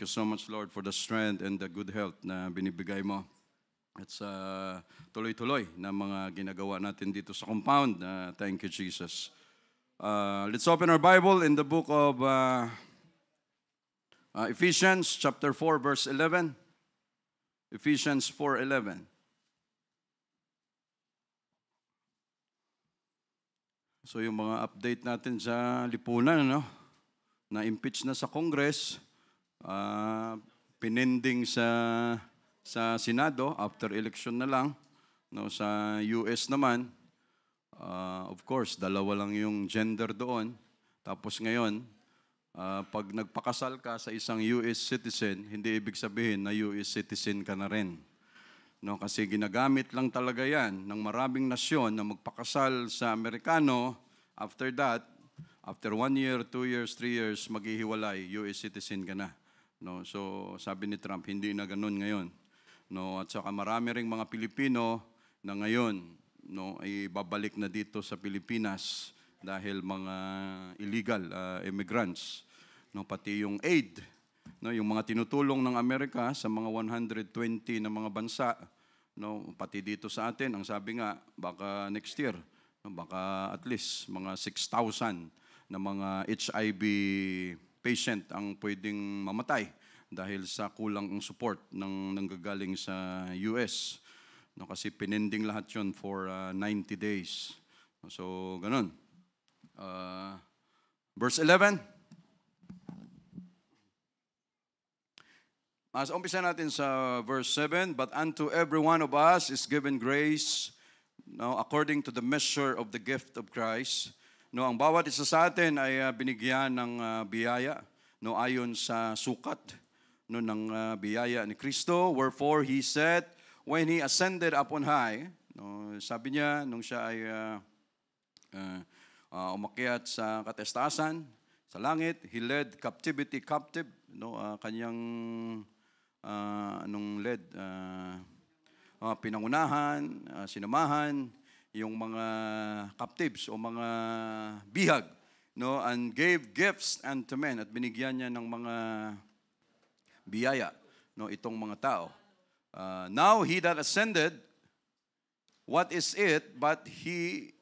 thank you so much, Lord, for the strength and the good health na binibigay mo. At sa tuloy-tuloy na mga ginagawa natin dito sa compound. Thank you, Jesus. Let's open our Bible in the book of Ephesians chapter 4, verse 11. Ephesians 4:11. So yung mga update natin sa lipunan, na-impeach na sa Congress, pinending sa Senado, after election na lang. Sa US naman, of course, dalawa lang yung gender doon. Tapos ngayon, pag nagpakasal ka sa isang US citizen, hindi ibig sabihin na US citizen ka na rin. Kasi ginagamit lang talaga yan ng maraming nasyon na magpakasal sa Amerikano. After that, after 1 year, 2 years, 3 years, maghihiwalay, US citizen ka na. So sabi ni Trump, hindi na ganun ngayon. At saka marami ring mga Pilipino na ngayon ay babalik na dito sa Pilipinas dahil mga illegal immigrants. Pati yung aid, yung mga tinutulong ng Amerika sa mga 120 na mga bansa, pati dito sa atin, ang sabi nga, baka next year, baka at least mga 6,000 na mga HIV patient ang pwedeng mamatay dahil sa kulang ang support ng nanggagaling sa US. Kasi pinending lahat yun for 90 days. So, ganun. Verse 11. Umpisa natin sa verse 7. But unto every one of us is given grace, according to the measure of the gift of Christ. Ang bawat isa sa atin ay binigyan ng biyaya, ayon sa sukat ng biyaya ni Kristo. Wherefore he said, when he ascended up on high, sabi niya, nung siya ay umakyat sa katestasan, sa langit, he led captivity captive, kanyang led, pinangunahan, sinamahan, yung mga captives o mga bihag, and gave gifts unto men, at binigyan niya ng mga biyaya, itong mga tao. Now he that ascended, what is it but he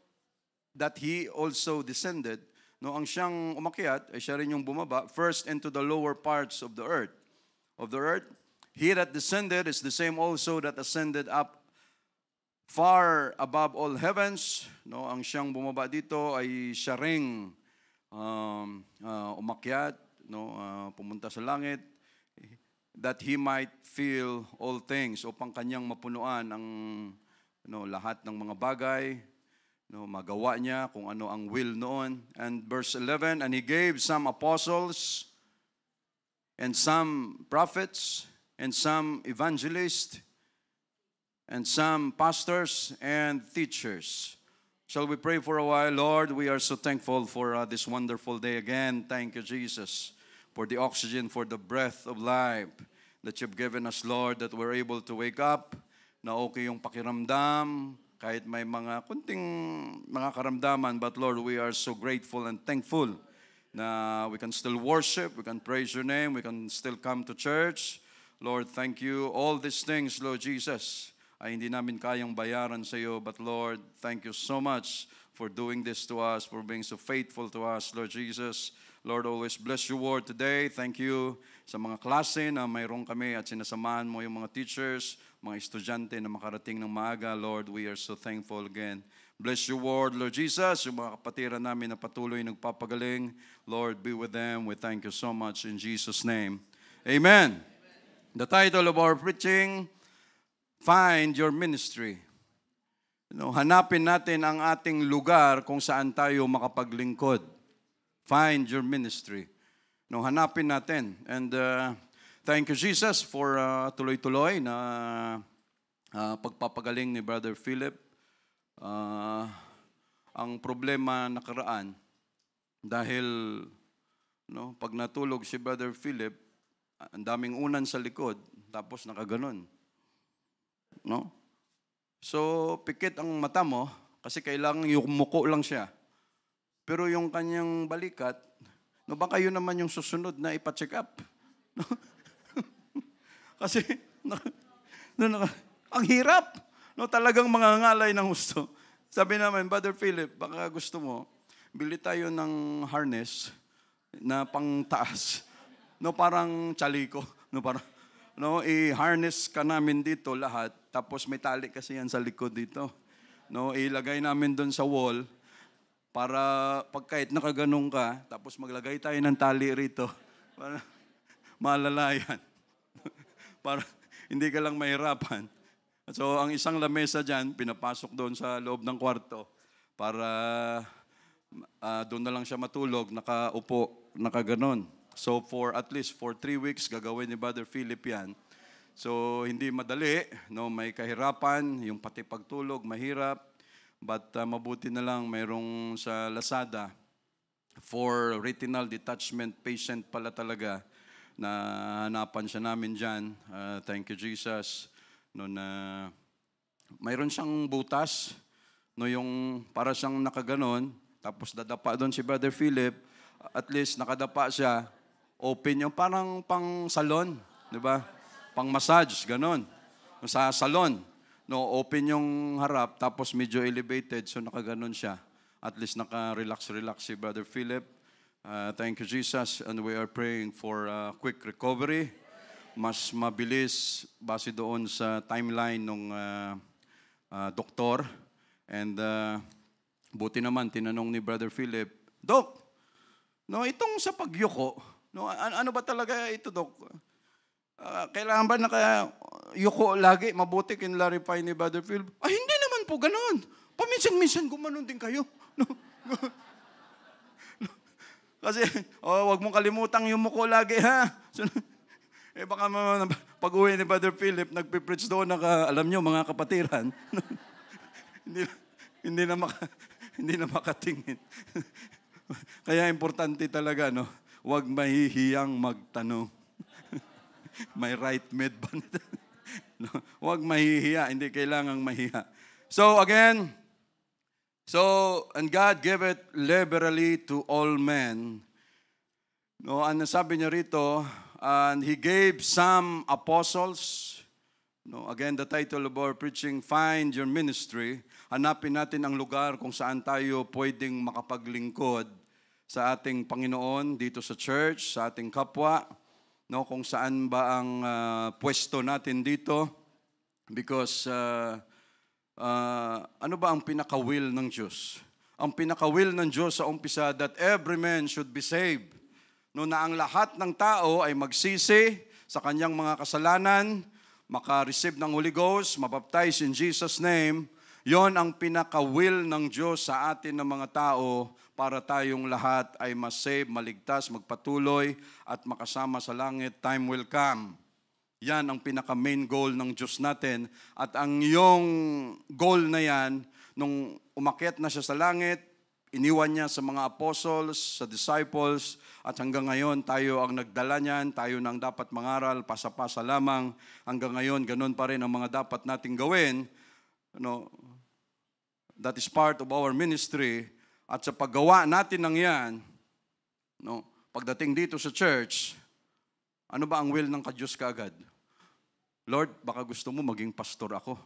that he also descended? Ang siyang umakyat ay siya rin yung bumaba first into the lower parts of the earth. He that descended is the same also that ascended up far above all heavens. Ang siyang bumaba dito ay siya ring umakyat, pumunta sa langit, that he might fill all things, upang kanyang mapunuan ang lahat ng mga bagay, magawa niya kung ano ang will noon. And verse 11, and he gave some apostles, and some prophets, and some evangelists, and some pastors and teachers. Shall we pray for a while? Lord, we are so thankful for this wonderful day again. Thank you, Jesus, for the oxygen, for the breath of life that you've given us, Lord, that we're able to wake up, na okay yung pakiramdam, kahit may mga kunting mga karamdaman, but Lord, we are so grateful and thankful na we can still worship, we can praise your name, we can still come to church. Lord, thank you. All these things, Lord Jesus, ay hindi namin kayang bayaran sa iyo, but Lord, thank you so much for doing this to us, for being so faithful to us, Lord Jesus. Lord, always bless your word today. Thank you sa mga klase na mayroon kami at sinasamahan mo yung mga teachers, mga estudyante na makarating ng maaga. Lord, we are so thankful again. Bless your word, Lord Jesus. Yung mga kapatiran namin na patuloy nagpapagaling, Lord, be with them. We thank you so much in Jesus' name. Amen. The title of our preaching, Find Your Ministry. Hanapin natin ang ating lugar kung saan tayo makapaglingkod. Find your ministry. Hanapin natin. And thank you, Jesus, for tuloy-tuloy na pagpapagaling ni Brother Philip. Ang problema nakaraan, dahil pag natulog si Brother Philip, ang daming unan sa likod, tapos nakaganon. So, pikit ang mata mo, kasi kailangan yumuko lang siya. Pero yung kanyang balikat, baka yun naman yung susunod na ipa-check up. Kasi, ang hirap. No, talagang mangangalay ng gusto. Sabi namin, Brother Philip, baka gusto mo, bili tayo ng harness na pang-taas. No, parang chaliko. No, parang, no, i-harness ka namin dito lahat, tapos may tali kasi yan sa likod dito. No, ilagay namin doon sa wall, para pag kahit nakaganong ka, tapos maglagay tayo ng tali rito, para malalayan. Para hindi ka lang mahirapan. So, ang isang lamesa dyan, pinapasok doon sa loob ng kwarto para doon na lang siya matulog, nakaupo, nakaganon. So, at least for 3 weeks, gagawin ni Brother Philip yan. So, hindi madali, no? May kahirapan, yung pati pagtulog, mahirap. But mabuti na lang, mayroong sa Lazada, for retinal detachment patient pala talaga, na hanapan siya namin dyan. Thank you, Jesus. No, na mayroon siyang butas, no, yung para siyang nakaganon, tapos dadapa doon si Brother Philip, at least nakadapa siya, open yung parang pang salon, di ba? Pang massage, ganon. Sa salon, no, open yung harap, tapos medyo elevated, so nakaganon siya. At least naka-relax si Brother Philip. Thank you, Jesus, and we are praying for quick recovery. Mas mabilis base doon sa timeline ng doktor. And buti naman, tinanong ni Brother Philip, Dok, no, itong sa pagyuko, no, ano ba talaga ito, Dok? Kailangan ba nakayuko lagi? Mabuti kinlarify ni Brother Philip. Hindi naman po ganun. Paminsan-minsan gumanon din kayo. No? Kasi, wag mong kalimutang yumuko lagi, ha? So, baka pag-uwi ni Brother Philip, nagpipreach doon, alam nyo, mga kapatiran, hindi na makatingin. Kaya importante talaga, no? Huwag mahihiyang magtanong. May right med ba? No? Huwag mahihiya, hindi kailangang mahiya. So again, and God gave it liberally to all men. No, ano sabi niya rito, and He gave some apostles. No, again, the title of our preaching, Find Your Ministry. Hanapin natin ang lugar kung saan tayo pwedeng makapaglingkod sa ating Panginoon, dito sa church, sa ating kapwa. No, kung saan ba ang pwesto natin dito. Because ano ba ang pinaka-will ng Diyos? Ang pinaka-will ng Diyos sa umpisa, that every man should be saved. No, na ang lahat ng tao ay magsisi sa kanyang mga kasalanan, maka-receive ng Holy Ghost, mabaptize in Jesus' name. Yon ang pinaka-will ng Diyos sa atin ng mga tao para tayong lahat ay masave, maligtas, magpatuloy at makasama sa langit. Time will come. Yan ang pinaka-main goal ng Diyos natin. At ang iyong goal na yan, nung umakyat na siya sa langit, iniwan niya sa mga apostles, sa disciples, at hanggang ngayon tayo ang nagdala niyan, tayo nang dapat mangaral, pasa-pasa lamang. Hanggang ngayon, ganun pa rin ang mga dapat nating gawin. No, that is part of our ministry. At sa paggawa natin ng yan, no, pagdating dito sa church, ano ba ang will ng ka-Diyos kaagad? Lord, baka gusto mo maging pastor ako.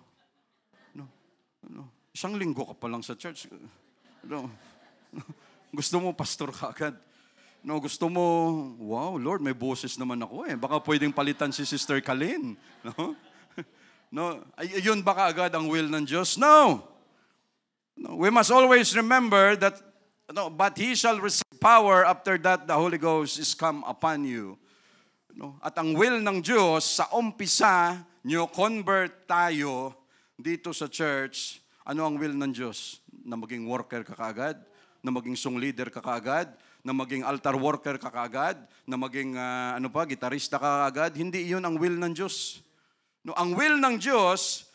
No, isang linggo ka pa lang sa church. No, gusto mo pastor ka agad. No, gusto mo, wow, Lord, may boses naman ako eh. Baka pwedeng palitan si Sister Kalin. No? No, yun ba kaagad ang will ng Diyos? No. No, we must always remember that, no, but He shall receive power after that the Holy Ghost is come upon you. No? At ang will ng Diyos, sa umpisa, nyo convert tayo dito sa church. Ano ang will ng Diyos? Na maging worker ka kaagad? Na maging song leader ka kaagad? Na maging altar worker ka kaagad? Na maging, gitarista ka kaagad? Hindi iyon ang will ng Diyos. No, ang will ng Diyos,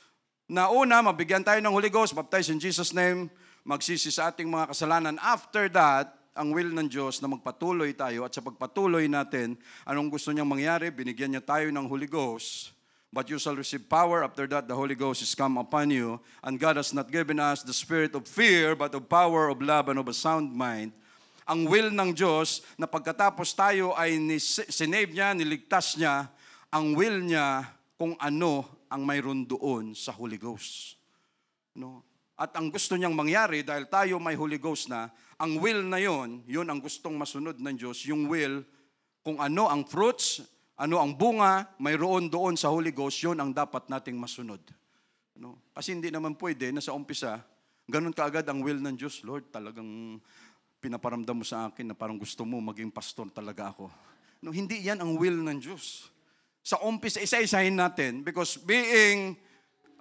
na una, mabigyan tayo ng Holy Ghost, baptize in Jesus' name, magsisi sa ating mga kasalanan. After that, ang will ng Diyos na magpatuloy tayo at sa pagpatuloy natin, anong gusto niyang mangyari? Binigyan niya tayo ng Holy Ghost. But you shall receive power. After that, the Holy Ghost is come upon you. And God has not given us the spirit of fear, but of power, of love, and of a sound mind. Ang will ng Diyos na pagkatapos tayo ay sinave niya, niligtas niya, ang will niya kung ano ang mayroon doon sa Holy Ghost. No? At ang gusto niyang mangyari, dahil tayo may Holy Ghost na, ang will na yon ang gustong masunod ng Diyos, yung will, kung ano ang fruits, ano ang bunga, mayroon doon sa Holy Ghost, yon ang dapat nating masunod. No? Kasi hindi naman pwede na sa umpisa, ganun kaagad ang will ng Diyos. Lord, talagang pinaparamdam mo sa akin na parang gusto mo maging pastor talaga ako. No, hindi yan ang will ng Diyos. Sa umpisa, isa-isahin natin, because being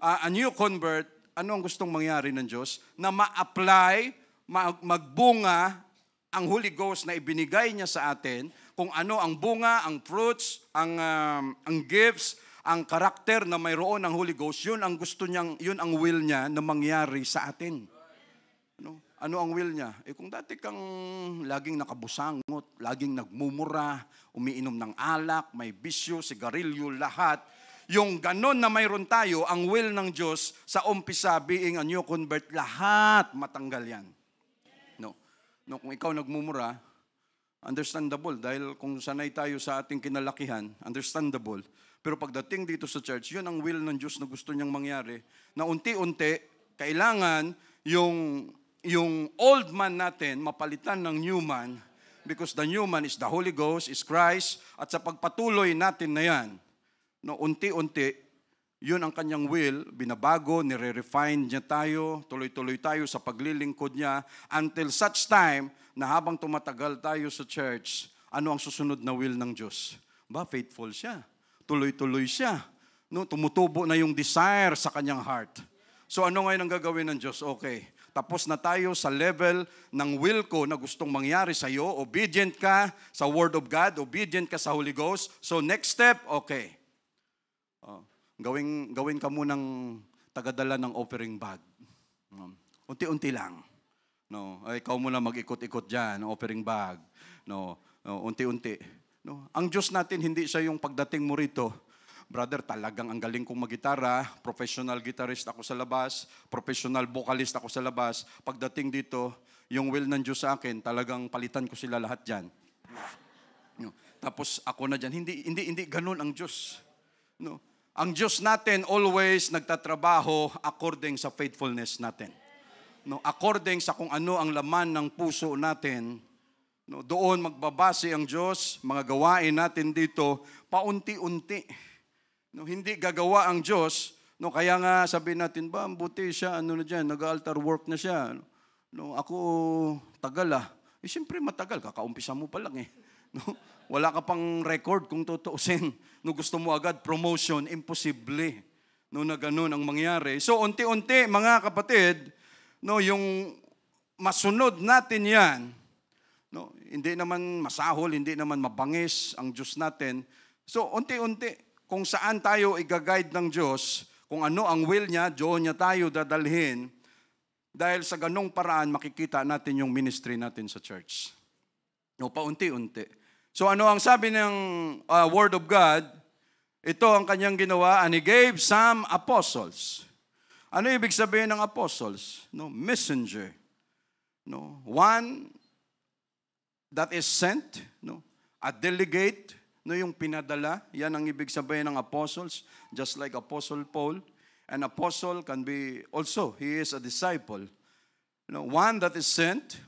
a new convert, ano ang gustong mangyari ng Diyos? Na ma-apply, magbunga ang Holy Ghost na ibinigay niya sa atin, kung ano ang bunga, ang fruits, ang gifts, ang karakter na mayroon ng Holy Ghost, yun ang gusto niyang, yun ang will niya na mangyari sa atin. Ano ang will niya? Kung dati kang laging nakabusangot, laging nagmumura, umiinom ng alak, may bisyo, sigarilyo, lahat, yung ganon na mayroon tayo, ang will ng Diyos sa umpisa, being a new convert, lahat matanggal yan. No, kung ikaw nagmumura, understandable, dahil kung sanay tayo sa ating kinalakihan, understandable. Pero pagdating dito sa church, yun ang will ng Diyos na gusto niyang mangyari, na unti-unti, kailangan yung old man natin mapalitan ng new man, because the new man is the Holy Ghost, is Christ, at sa pagpatuloy natin na yan, no, unti-unti, yun ang kanyang will, binabago, nire-refine niya tayo, tuloy-tuloy tayo sa paglilingkod niya, until such time na habang tumatagal tayo sa church, ano ang susunod na will ng Diyos? Faithful siya, tuloy-tuloy siya, no, tumutubo na yung desire sa kanyang heart. So ano ngayon ang gagawin ng Diyos? Okay, tapos na tayo sa level ng will ko na gustong mangyari sa iyo, obedient ka sa Word of God, obedient ka sa Holy Ghost, so next step, okay, gawin ka munang tagadala ng offering bag. Unti-unti lang. No, ikaw muna mag-ikot-ikot diyan, offering bag. No, unti-unti. No, ang Diyos natin hindi siya yung pagdating mo rito, brother, talagang ang galing kong magitara, professional guitarist ako sa labas, professional vocalist ako sa labas. Pagdating dito, yung will ng Diyos sa akin, talagang palitan ko sila lahat diyan. No, tapos ako na diyan. Hindi ganun ang Diyos. No. Ang Diyos natin always nagtatrabaho according sa faithfulness natin. No, according sa kung ano ang laman ng puso natin, no, doon magbabase ang Diyos, mga gawain natin dito, paunti-unti. No, hindi gagawa ang Diyos, no, kaya nga sabihin natin, buti siya, nag-altar work na siya. No, ako, tagal siyempre matagal, kakaumpisa mo pa lang No? Wala ka pang record kung tutuusin. No, gusto mo agad promotion, imposible. No, na ganun ang mangyari. So, unti-unti, mga kapatid, no, yung masunod natin yan, no, hindi naman masahol, hindi naman mabangis ang Diyos natin. So, unti-unti, kung saan tayo i-guide ng Diyos, kung ano ang will niya, doon niya tayo dadalhin, dahil sa ganung paraan, makikita natin yung ministry natin sa church. No, paunti-unti. So ano ang sabi ng Word of God? Ito ang kanyang ginawa, and He gave some apostles. Ano ibig sabihin ng apostles? No, messenger. No, one that is sent, no, a delegate, no, yung pinadala, yan ang ibig sabihin ng apostles, just like Apostle Paul. An apostle can be also, he is a disciple. No, one that is sent,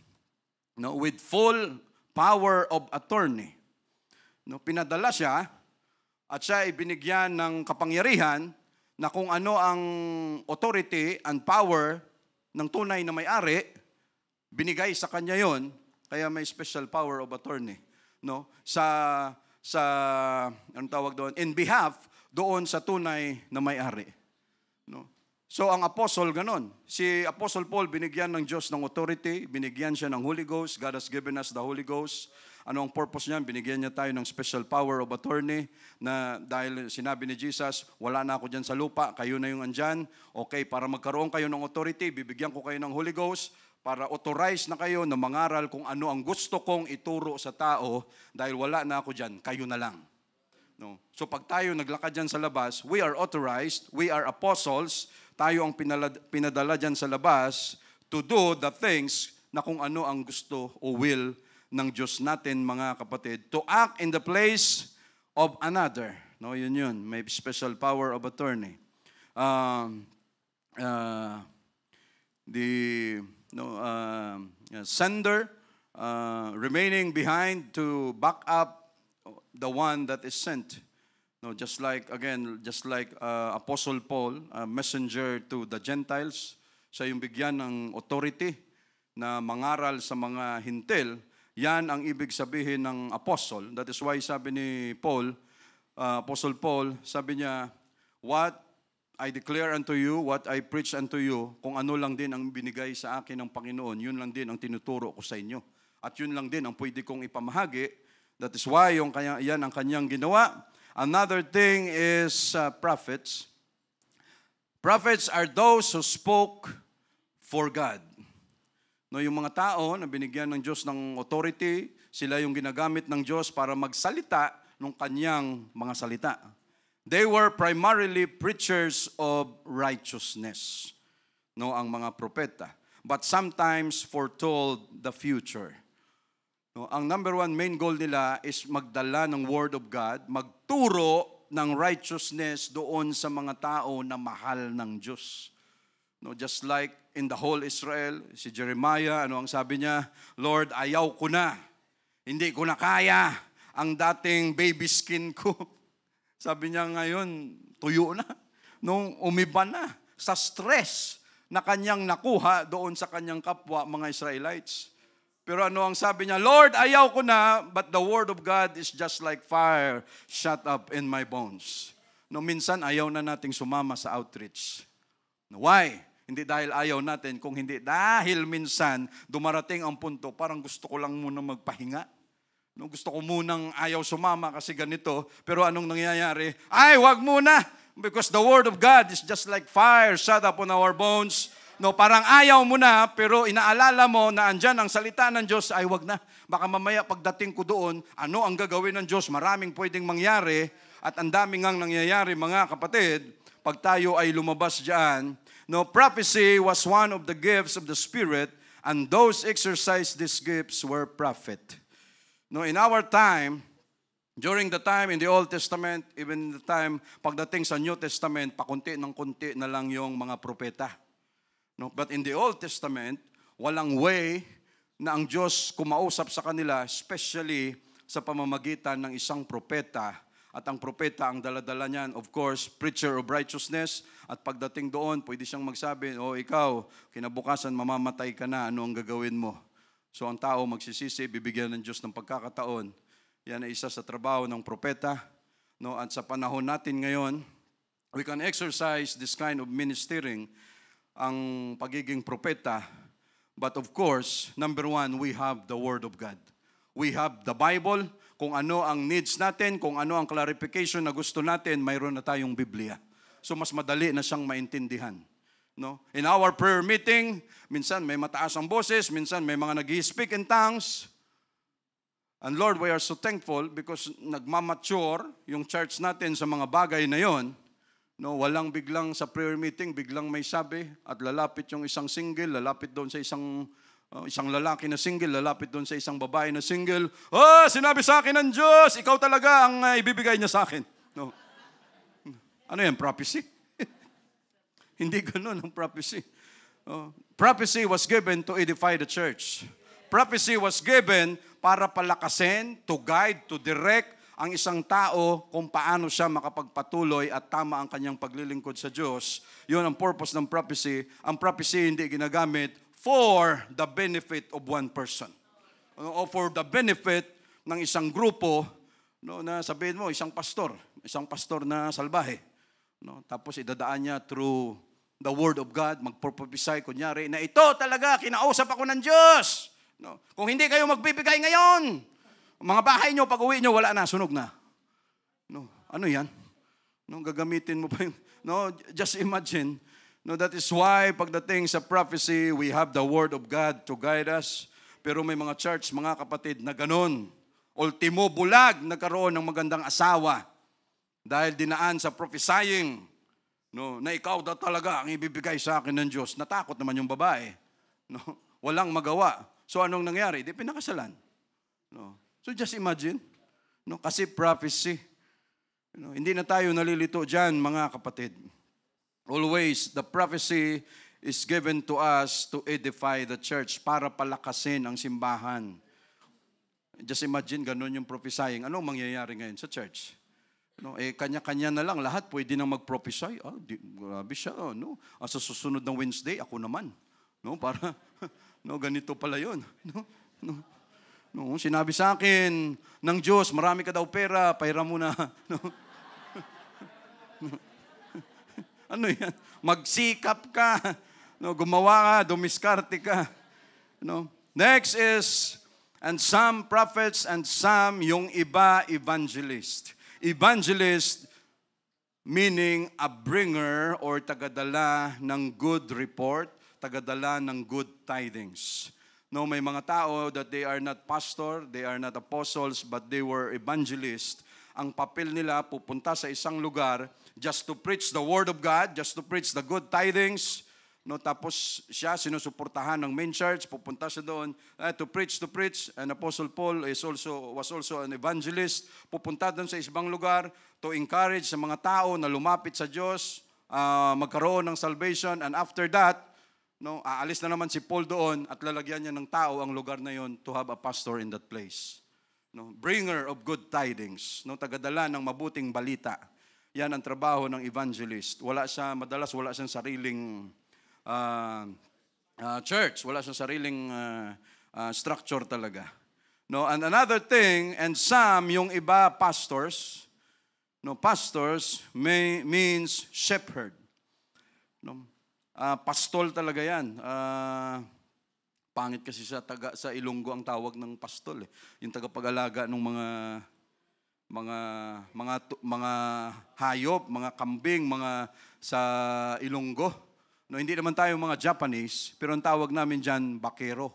no, with full power of attorney. No, pinadala siya at siya ay binigyan ng kapangyarihan na kung ano ang authority and power ng tunay na may-ari, binigay sa kanya yon, kaya may special power of attorney. No, sa anong tawag doon? In behalf doon sa tunay na may-ari. No. So ang apostle ganon. Si Apostle Paul binigyan ng Diyos ng authority, binigyan siya ng Holy Ghost. God has given us the Holy Ghost. Ano ang purpose niya? Binigyan niya tayo ng special power of attorney na dahil sinabi ni Jesus, wala na ako dyan sa lupa, kayo na yung andyan. Okay, para magkaroon kayo ng authority, bibigyan ko kayo ng Holy Ghost para authorize na kayo na mangaral kung ano ang gusto kong ituro sa tao dahil wala na ako dyan, kayo na lang. No? So pag tayo naglakad dyan sa labas, we are authorized, we are apostles, tayo ang pinadala dyan sa labas to do the things na kung ano ang gusto o will ng Diyos natin, mga kapatid, to act in the place of another. No, yun. May special power of attorney. The sender remaining behind to back up the one that is sent. No, just like Apostle Paul, a messenger to the Gentiles, siya yung bigyan ng authority na mangaral sa mga hintil. Yan ang ibig sabihin ng apostle. That is why sabi ni Paul, Apostle Paul, sabi niya, what I declare unto you, what I preach unto you, kung ano lang din ang binigay sa akin ng Panginoon, yun lang din ang tinuturo ko sa inyo. At yun lang din ang pwede kong ipamahagi. That is why yan ang kanyang ginawa. Another thing is prophets. Prophets are those who spoke for God. No, yung mga tao na binigyan ng Diyos ng authority, sila yung ginagamit ng Diyos para magsalita ng kanyang mga salita. They were primarily preachers of righteousness, no, ang mga propeta. But sometimes foretold the future. No, ang number one main goal nila is magdala ng Word of God, magturo ng righteousness doon sa mga tao na mahal ng Diyos. No, just like in the whole Israel, si Jeremiah, ano ang sabi niya? Lord, ayaw ko na. Hindi ko na kaya ang dating baby skin ko. Sabi niya ngayon, tuyo na. Nung umiba na sa stress na kanyang nakuha doon sa kanyang kapwa, mga Israelites. Pero ano ang sabi niya? Lord, ayaw ko na, but the word of God is just like fire shut up in my bones. No, minsan ayaw na nating sumama sa outreach. Why? Hindi dahil ayaw natin, kung hindi dahil minsan dumarating ang punto, parang gusto ko lang muna magpahinga. No, gusto ko munang ayaw sumama kasi ganito. Pero anong nangyayari? Ay, wag muna! Because the word of God is just like fire shut up on our bones. No, parang ayaw mo na, pero inaalala mo na andyan ang salita ng Diyos, ay wag na. Baka mamaya pagdating ko doon, ano ang gagawin ng Diyos? Maraming pwedeng mangyari at ang daming ngang nangyayari, mga kapatid, pag tayo ay lumabas dyan. No, prophecy was one of the gifts of the Spirit, and those exercised these gifts were prophet. No, in our time, during the time in the Old Testament, even the time pagdating sa New Testament, pakunti ng kunti na lang yung mga propeta. No, but in the Old Testament, walang way na ang Diyos kumausap sa kanila, especially sa pamamagitan ng isang propeta. At ang propeta, ang daladala niyan, of course, preacher of righteousness. At pagdating doon, pwede siyang magsabi, ikaw, kinabukasan mamamatay ka na, ano ang gagawin mo? So ang tao magsisisi, bibigyan ng Diyos ng pagkakataon. Yan ay isa sa trabaho ng propeta. No, at sa panahon natin ngayon, we can exercise this kind of ministering, ang pagiging propeta. But of course, number one, we have the Word of God. We have the Bible. Kung ano ang needs natin, kung ano ang clarification na gusto natin, mayroon na tayong Biblia. So mas madali na siyang maintindihan. No? In our prayer meeting, minsan may mataas ang boses, minsan may mga nag-speak in tongues. And Lord, we are so thankful because nagmamature yung church natin sa mga bagay na yon. No, walang biglang sa prayer meeting, biglang may sabi at lalapit yung isang single, lalapit doon sa isang lalaki na single, lalapit doon sa isang babae na single. Sinabi sa akin ng Diyos, ikaw talaga ang ibibigay niya sa akin. No. Ano yan, prophecy? Hindi ganun ang prophecy. Prophecy was given to edify the church. Prophecy was given para palakasin, to guide, to direct ang isang tao kung paano siya makapagpatuloy at tama ang kanyang paglilingkod sa Diyos. Yun ang purpose ng prophecy. Ang prophecy hindi ginagamit for the benefit of one person. O for the benefit ng isang grupo, no, na sabihin mo, isang pastor na salbahe. No, tapos idadaan niya through the Word of God, magprophecy, kunyari, na ito talaga, kinausap ako ng Diyos. No, kung hindi kayo magbibigay ngayon, mga bahay nyo, pag uwi nyo, wala na, sunog na. No, ano yan? No, gagamitin mo pa yung, no, just imagine. No, that is why pagdating sa prophecy, we have the Word of God to guide us. Pero may mga church, mga kapatid, na ganun. Ultimo bulag, nagkaroon ng magandang asawa. Dahil dinaan sa prophesying, no, na ikaw daw talaga ang ibibigay sa akin ng Diyos. Natakot naman yung babae. No, walang magawa. So anong nangyari? Di pinakasalan. No. So just imagine, no, kasi prophecy. Hindi na tayo nalilito dyan, mga kapatid. Always, the prophecy is given to us to edify the church, para palakasin ang simbahan. Just imagine, ganun yung prophesying. Anong mangyayari ngayon sa church? Kanya-kanya na lang, lahat pwede nang mag-prophesy. Grabe siya. Sa susunod ng Wednesday, ako naman. Para, ganito pala yun. Sinabi sa akin ng Diyos, marami ka daw pera, pahiram mo na. Ano yan? Magsikap ka. Gumawa ka, dumiskarte ka. Next is, and some prophets and some, yung iba, evangelist. Evangelist, meaning a bringer or tagadala ng good report, tagadala ng good tidings. May mga tao that they are not pastor, they are not apostles, but they were evangelists. Ang papel nila, pupunta sa isang lugar just to preach the word of God, just to preach the good tidings. Tapos siya, sinusuportahan ng main church, pupunta siya doon to preach. And Apostle Paul was also an evangelist. Pupunta doon sa isang lugar to encourage sa mga tao na lumapit sa Diyos, magkaroon ng salvation. And after that, aalis na naman si Paul doon at lalagyan niya ng tao ang lugar na yon to have a pastor in that place. Bringer of good tidings, tagadala ng mabuting balita. Yan ang trabaho ng evangelist. Madalas wala siyang sariling church, wala siyang sariling structure talaga. And another thing, and some, yung iba, pastors. Pastors means shepherd. Pastol talaga yan. Pangit kasi sa Ilonggo ang tawag ng pastol. Yung tagapag-alaga ng mga hayop, mga kambing, mga sa Ilonggo. Hindi naman tayo mga Japanese, pero ang tawag namin dyan, bakero.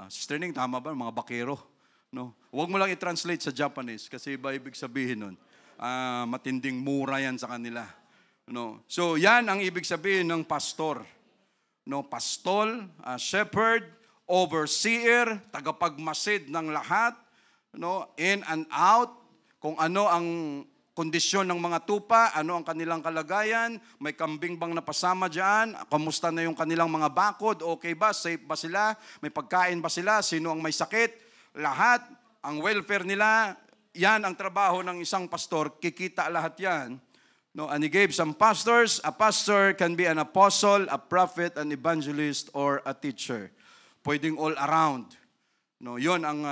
Sister Ning, tama ba? Mga bakero. Huwag mo lang i-translate sa Japanese kasi iba ibig sabihin nun. Matinding mura yan sa kanila. So, yan ang ibig sabihin ng pastor. Pastol, shepherd, overseer, tagapagmasid ng lahat, in and out, kung ano ang kondisyon ng mga tupa, ano ang kanilang kalagayan, may kambing bang napasama dyan, kamusta na yung kanilang mga bakod, okay ba, safe ba sila, may pagkain ba sila, sino ang may sakit, lahat, ang welfare nila, yan ang trabaho ng isang pastor, kikita lahat yan. And he gave some pastors. A pastor can be an apostle, a prophet, an evangelist, or a teacher. Pwedeng all around. Yun ang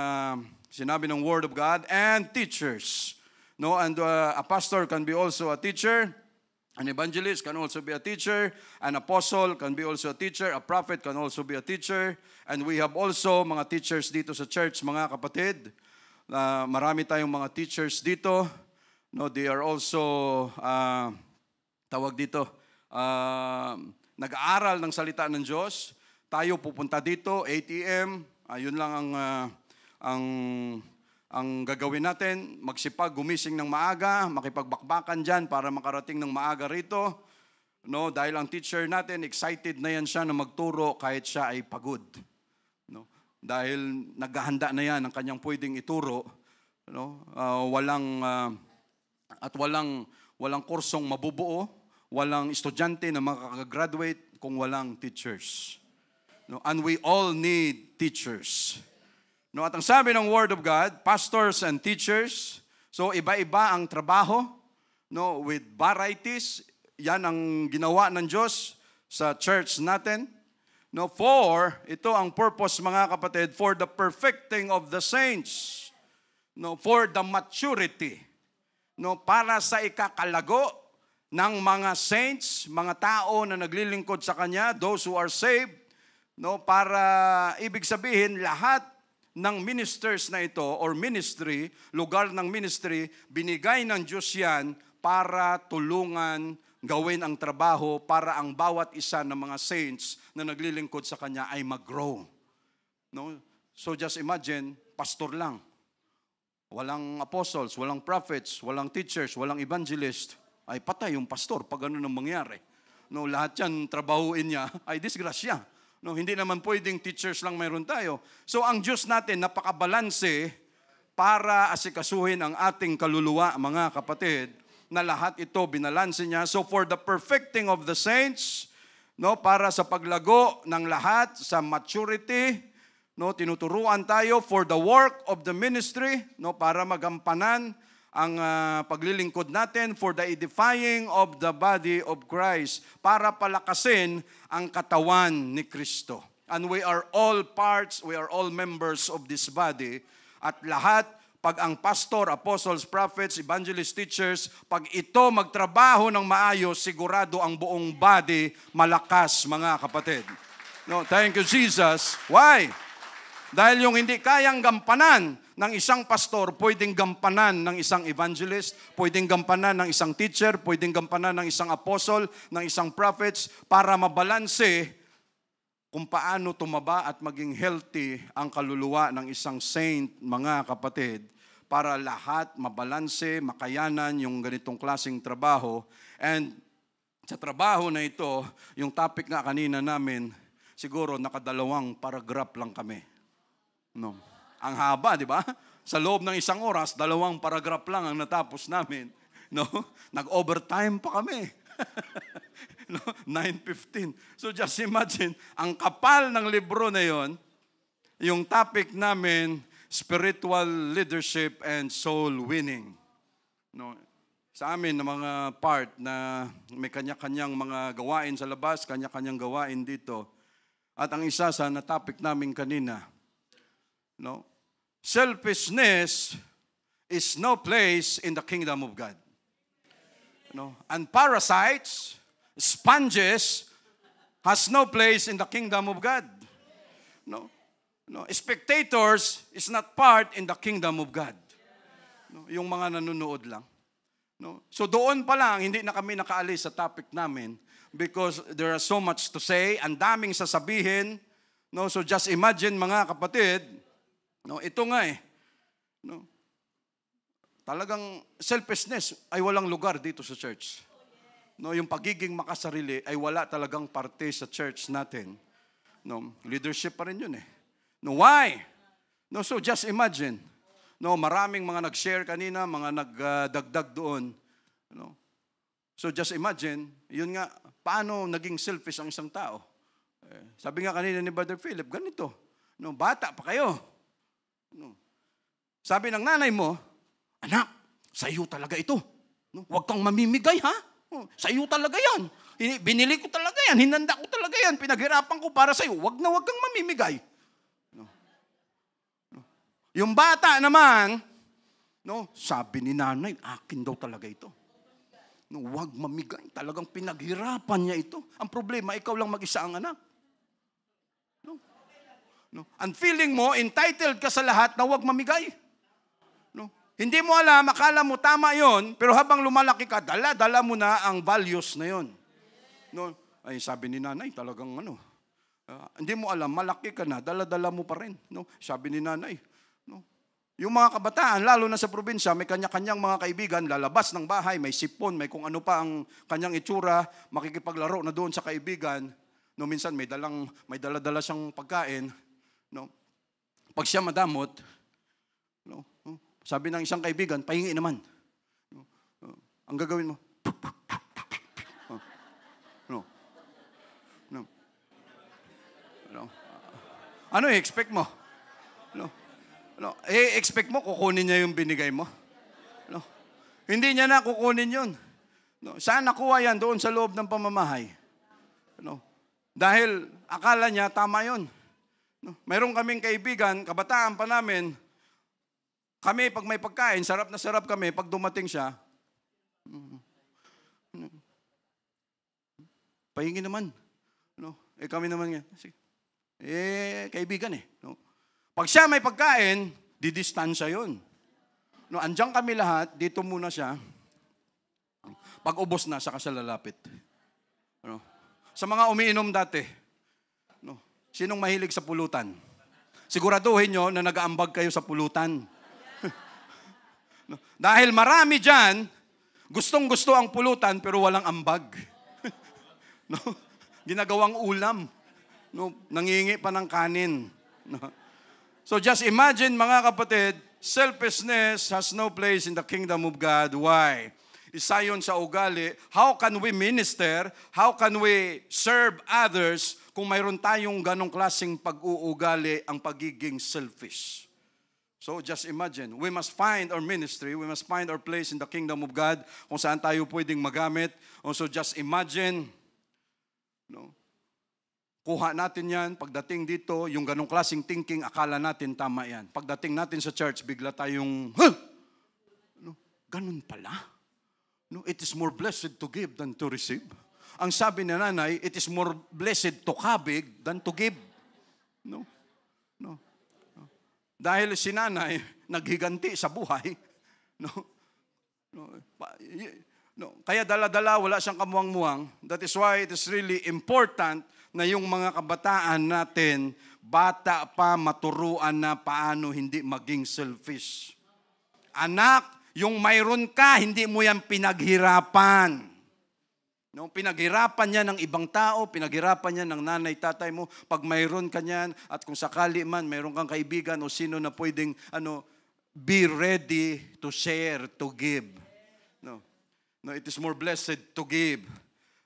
sinabi ng Word of God. And teachers. And a pastor can be also a teacher. An evangelist can also be a teacher. An apostle can be also a teacher. A prophet can also be a teacher. And we have also mga teachers dito sa church, mga kapatid. Marami tayong mga teachers dito. They are also, nag-aaral ng salita ng Diyos. Tayo pupunta dito, ATM, yun lang ang gagawin natin. Magsipag, gumising ng maaga, makipagbakbakan dyan para makarating ng maaga rito. Dahil ang teacher natin, excited na yan siya na magturo kahit siya ay pagod. Dahil naghahanda na yan ang kanyang pwedeng ituro. Walang kursong mabubuo, walang estudyante na makakagraduate kung walang teachers. And we all need teachers. At ang sabi ng Word of God, pastors and teachers, so iba-iba ang trabaho, with varieties, yan ang ginawa ng Diyos sa church natin. Ito ang purpose, mga kapatid, for the perfecting of the saints. For the maturity. Para sa ikakalago ng mga saints, mga tao na naglilingkod sa Kanya, those who are saved, para ibig sabihin lahat ng ministers na ito or ministry, lugar ng ministry, binigay ng Diyos yan para tulungan gawin ang trabaho para ang bawat isa ng mga saints na naglilingkod sa Kanya ay mag-grow. So just imagine, pastor lang. Walang apostles, walang prophets, walang teachers, walang evangelist, ay patay yung pastor pag ganun ang mangyari. Lahat yan, trabahuin niya, ay disgrasya. Hindi naman pwedeng teachers lang mayroon tayo. So ang Diyos natin, napakabalanse para asikasuhin ang ating kaluluwa, mga kapatid, na lahat ito binalanse niya. So for the perfecting of the saints, no, para sa paglago ng lahat sa maturity, no, tinuturuan tayo for the work of the ministry, no, para magampanan ang paglilingkod natin, for the edifying of the body of Christ, para palakasin ang katawan ni Kristo. And we are all parts, we are all members of this body. At lahat, pag ang pastor, apostles, prophets, evangelists, teachers, pag ito magtrabaho ng maayos, sigurado ang buong body malakas, mga kapatid. No, thank you, Jesus. Why? Dahil yung hindi kayang gampanan ng isang pastor, pwedeng gampanan ng isang evangelist, pwedeng gampanan ng isang teacher, pwedeng gampanan ng isang apostle, ng isang prophets, para mabalanse kung paano tumaba at maging healthy ang kaluluwa ng isang saint, mga kapatid, para lahat mabalanse, makayanan yung ganitong klaseng trabaho. And sa trabaho na ito, yung topic nga kanina namin, siguro nakadalawang paragraph lang kami. No. Ang haba, di ba? Sa loob ng isang oras, 2 paragraph lang ang natapos namin. No? Nag-overtime pa kami. No? 9:15. So just imagine, ang kapal ng libro na yon, yung topic namin, spiritual leadership and soul winning. No? Sa amin, na mga part na may kanya-kanyang mga gawain sa labas, kanya-kanyang gawain dito. At ang isa sa na-topic namin kanina, no? Selfishness is no place in the kingdom of God. No? And parasites, sponges, has no place in the kingdom of God. No? No? Spectators is not part in the kingdom of God. No? Yung mga nanonood lang. No? So doon pa lang, hindi na kami nakaalis sa topic namin because there is so much to say, ang daming sasabihin. No? So just imagine, mga kapatid, no, ito nga no, talagang selfishness ay walang lugar dito sa church. No, yung pagiging makasarili ay wala talagang parte sa church natin. No, leadership pa rin yun No, why? No, so just imagine. No, maraming mga nag-share kanina, mga nagdagdag doon. No. So just imagine, yun nga, paano naging selfish ang isang tao? Sabi nga kanina ni Brother Philip, ganito. No, bata pa kayo. No. Sabi ng nanay mo, anak, sa'yo talaga ito. No, huwag kang mamimigay, ha? Sa'yo talaga yan. Binili ko talaga yan. Hinanda ko talaga yan. Pinaghirapan ko para sa'yo. Huwag kang mamimigay. No. No. Yung bata naman, no, sabi ni nanay, akin daw talaga ito. No, huwag mamigay. Talagang pinaghirapan niya ito. Ang problema, ikaw lang mag-isa ang anak. No? Ang feeling mo, entitled ka sa lahat na huwag mamigay. No? Hindi mo alam, akala mo tama yon, pero habang lumalaki ka, dala mo na ang values na yon. No? Ay, sabi ni nanay, talagang hindi mo alam, malaki ka na, dala mo pa rin. No? Sabi ni nanay. No? Yung mga kabataan, lalo na sa probinsya, may kanya-kanyang mga kaibigan, lalabas ng bahay, may sipon, may kung ano pa ang kanyang itsura, makikipaglaro na doon sa kaibigan. No, minsan may dala-dala siyang pagkain. No? Pag siya madamot, no? Sabi ng isang kaibigan, pahingi naman. No? Ang gagawin mo, no? No? No? Ano i-expect mo? No? No? I-expect mo, kukunin niya yung binigay mo? No? Hindi niya na kukunin yun. No? Saan nakuha yan? Doon sa loob ng pamamahay. No? Dahil akala niya tama yun. No? Mayroon kaming kaibigan, kabataan pa namin, kami pag may pagkain, sarap na sarap kami, pag dumating siya, pahingi naman. No? Kami naman, kaibigan no? Pag siya may pagkain, didistansya yun. No, andyan kami lahat, dito muna siya. Pag ubos na, saka siya lalapit. No? Sa mga umiinom dati, no? Sinong mahilig sa pulutan? Siguraduhin nyo na nag-aambag kayo sa pulutan. No? Dahil marami dyan, gustong-gusto ang pulutan pero walang ambag. No? Ginagawang ulam. No? Nangingi pa ng kanin. No? So just imagine, mga kapatid, selfishness has no place in the kingdom of God. Why? Isa yun sa ugali. How can we minister? How can we serve others kung mayroon tayong ganong klaseng pag-uugali, ang pagiging selfish? So just imagine, we must find our ministry, we must find our place in the kingdom of God, kung saan tayo pwedeng magamit. Also just imagine, kuha natin yan, pagdating dito, yung ganong klaseng thinking, akala natin tama yan. Pagdating natin sa church, bigla tayong, ganun pala. It is more blessed to give than to receive. Ang sabi ni nanay, it is more blessed to kabig than to give. No. Dahil si nanay, naghiganti sa buhay. Kaya dala-dala, wala siyang kamuwang-muwang. That is why it is really important na yung mga kabataan natin, bata pa, maturuan na paano hindi maging selfish. Anak, yung mayroon ka, hindi mo yan pinaghirapan. Pinaghirapan niya ng ibang tao, pinaghirapan niya ng nanay, tatay mo. Pag mayroon ka niyan, at kung sakali man, mayroon kang kaibigan o sino na pwedeng, be ready to share, to give. No, it is more blessed to give.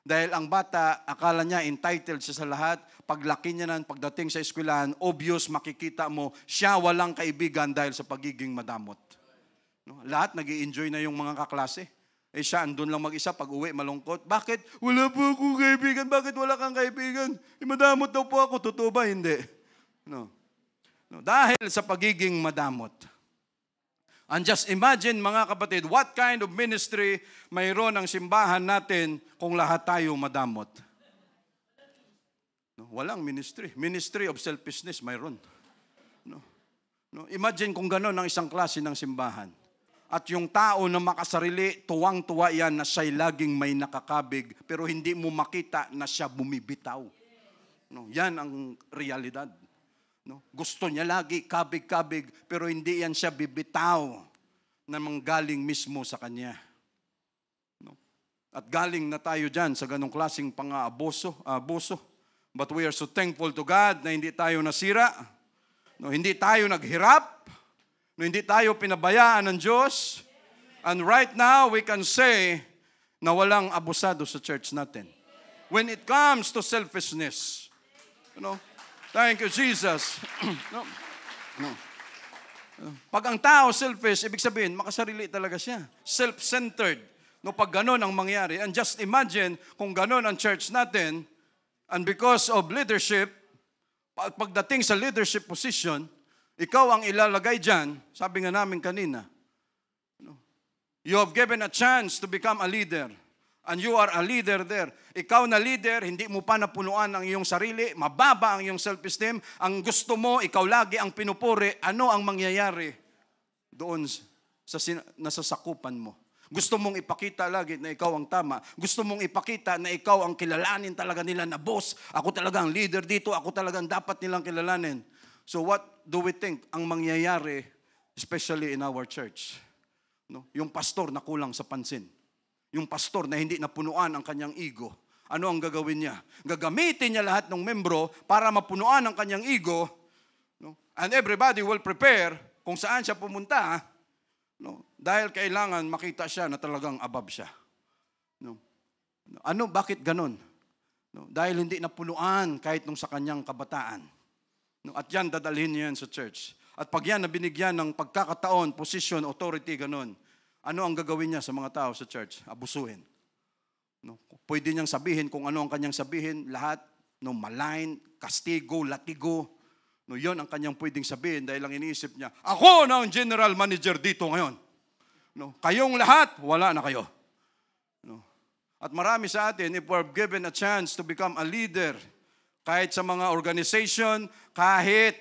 Dahil ang bata, akala niya entitled siya sa lahat. Paglaki niya nan, pagdating sa eskwelahan, obvious makikita mo, siya walang kaibigan dahil sa pagiging madamot. Lahat nag-i-enjoy na yung mga kaklase. Siya andun lang mag-isa, pag uwi malungkot. Bakit? Wala po akong kaibigan. Bakit wala kang kaibigan? Madamot daw po ako. Totoo ba? Hindi. No. Dahil sa pagiging madamot. And just imagine, mga kapatid, what kind of ministry mayroon ang simbahan natin kung lahat tayo madamot? Walang ministry. Ministry of selfishness mayroon. Imagine kung gano'n ang isang klase ng simbahan. At yung tao na makasarili, tuwang-tuwa yan na siya'y laging may nakakabig, pero hindi mo makita na siya bumibitaw. Yan ang realidad. Gusto niya lagi kabig-kabig, pero hindi yan siya bibitaw na manggaling mismo sa kanya. At galing na tayo dyan sa ganong klaseng pang-aabuso. But we are so thankful to God na hindi tayo nasira, hindi tayo naghirap, hindi tayo pinabayaan ng Diyos. And right now, we can say na walang abusado sa church natin. When it comes to selfishness, thank you, Jesus. Pag ang tao selfish, ibig sabihin, makasarili talaga siya. Self-centered. Pag ganon ang mangyari. And just imagine kung ganon ang church natin, and because of leadership, pagdating sa leadership position, ikaw ang ilalagay dyan, sabi nga namin kanina, you have given a chance to become a leader. And you are a leader there. Ikaw na leader, hindi mo pa napunuan ang iyong sarili, mababa ang iyong self-esteem. Ang gusto mo, ikaw lagi ang pinupuri, ano ang mangyayari doon sa nasasakupan mo? Gusto mong ipakita lagi na ikaw ang tama. Gusto mong ipakita na ikaw ang kilalanin talaga nila na boss. Ako talaga ang leader dito, ako talaga ang dapat nilang kilalanin. So what do we think ang mangyayari, especially in our church? Yung pastor na kulang sa pansin. Yung pastor na hindi napunuan ang kanyang ego. Ano ang gagawin niya? Gagamitin niya lahat ng membro para mapunuan ang kanyang ego. And everybody will prepare kung saan siya pumunta. Dahil kailangan makita siya na talagang above siya. Bakit ganon? Dahil hindi napunuan kahit nung sa kanyang kabataan. At yan, dadalhin niya yan sa church. At pag yan nabinigyan ng pagkakataon, position, authority, ganon, ano ang gagawin niya sa mga tao sa church? Abusuhin. Pwede niyang sabihin kung ano ang kanyang sabihin, lahat, malign, kastigo, latigo. Yun ang kanyang pwedeng sabihin dahil lang iniisip niya, ako na ang general manager dito ngayon. Kayong lahat, wala na kayo. At marami sa atin, if we're given a chance to become a leader, kahit sa mga organization, kahit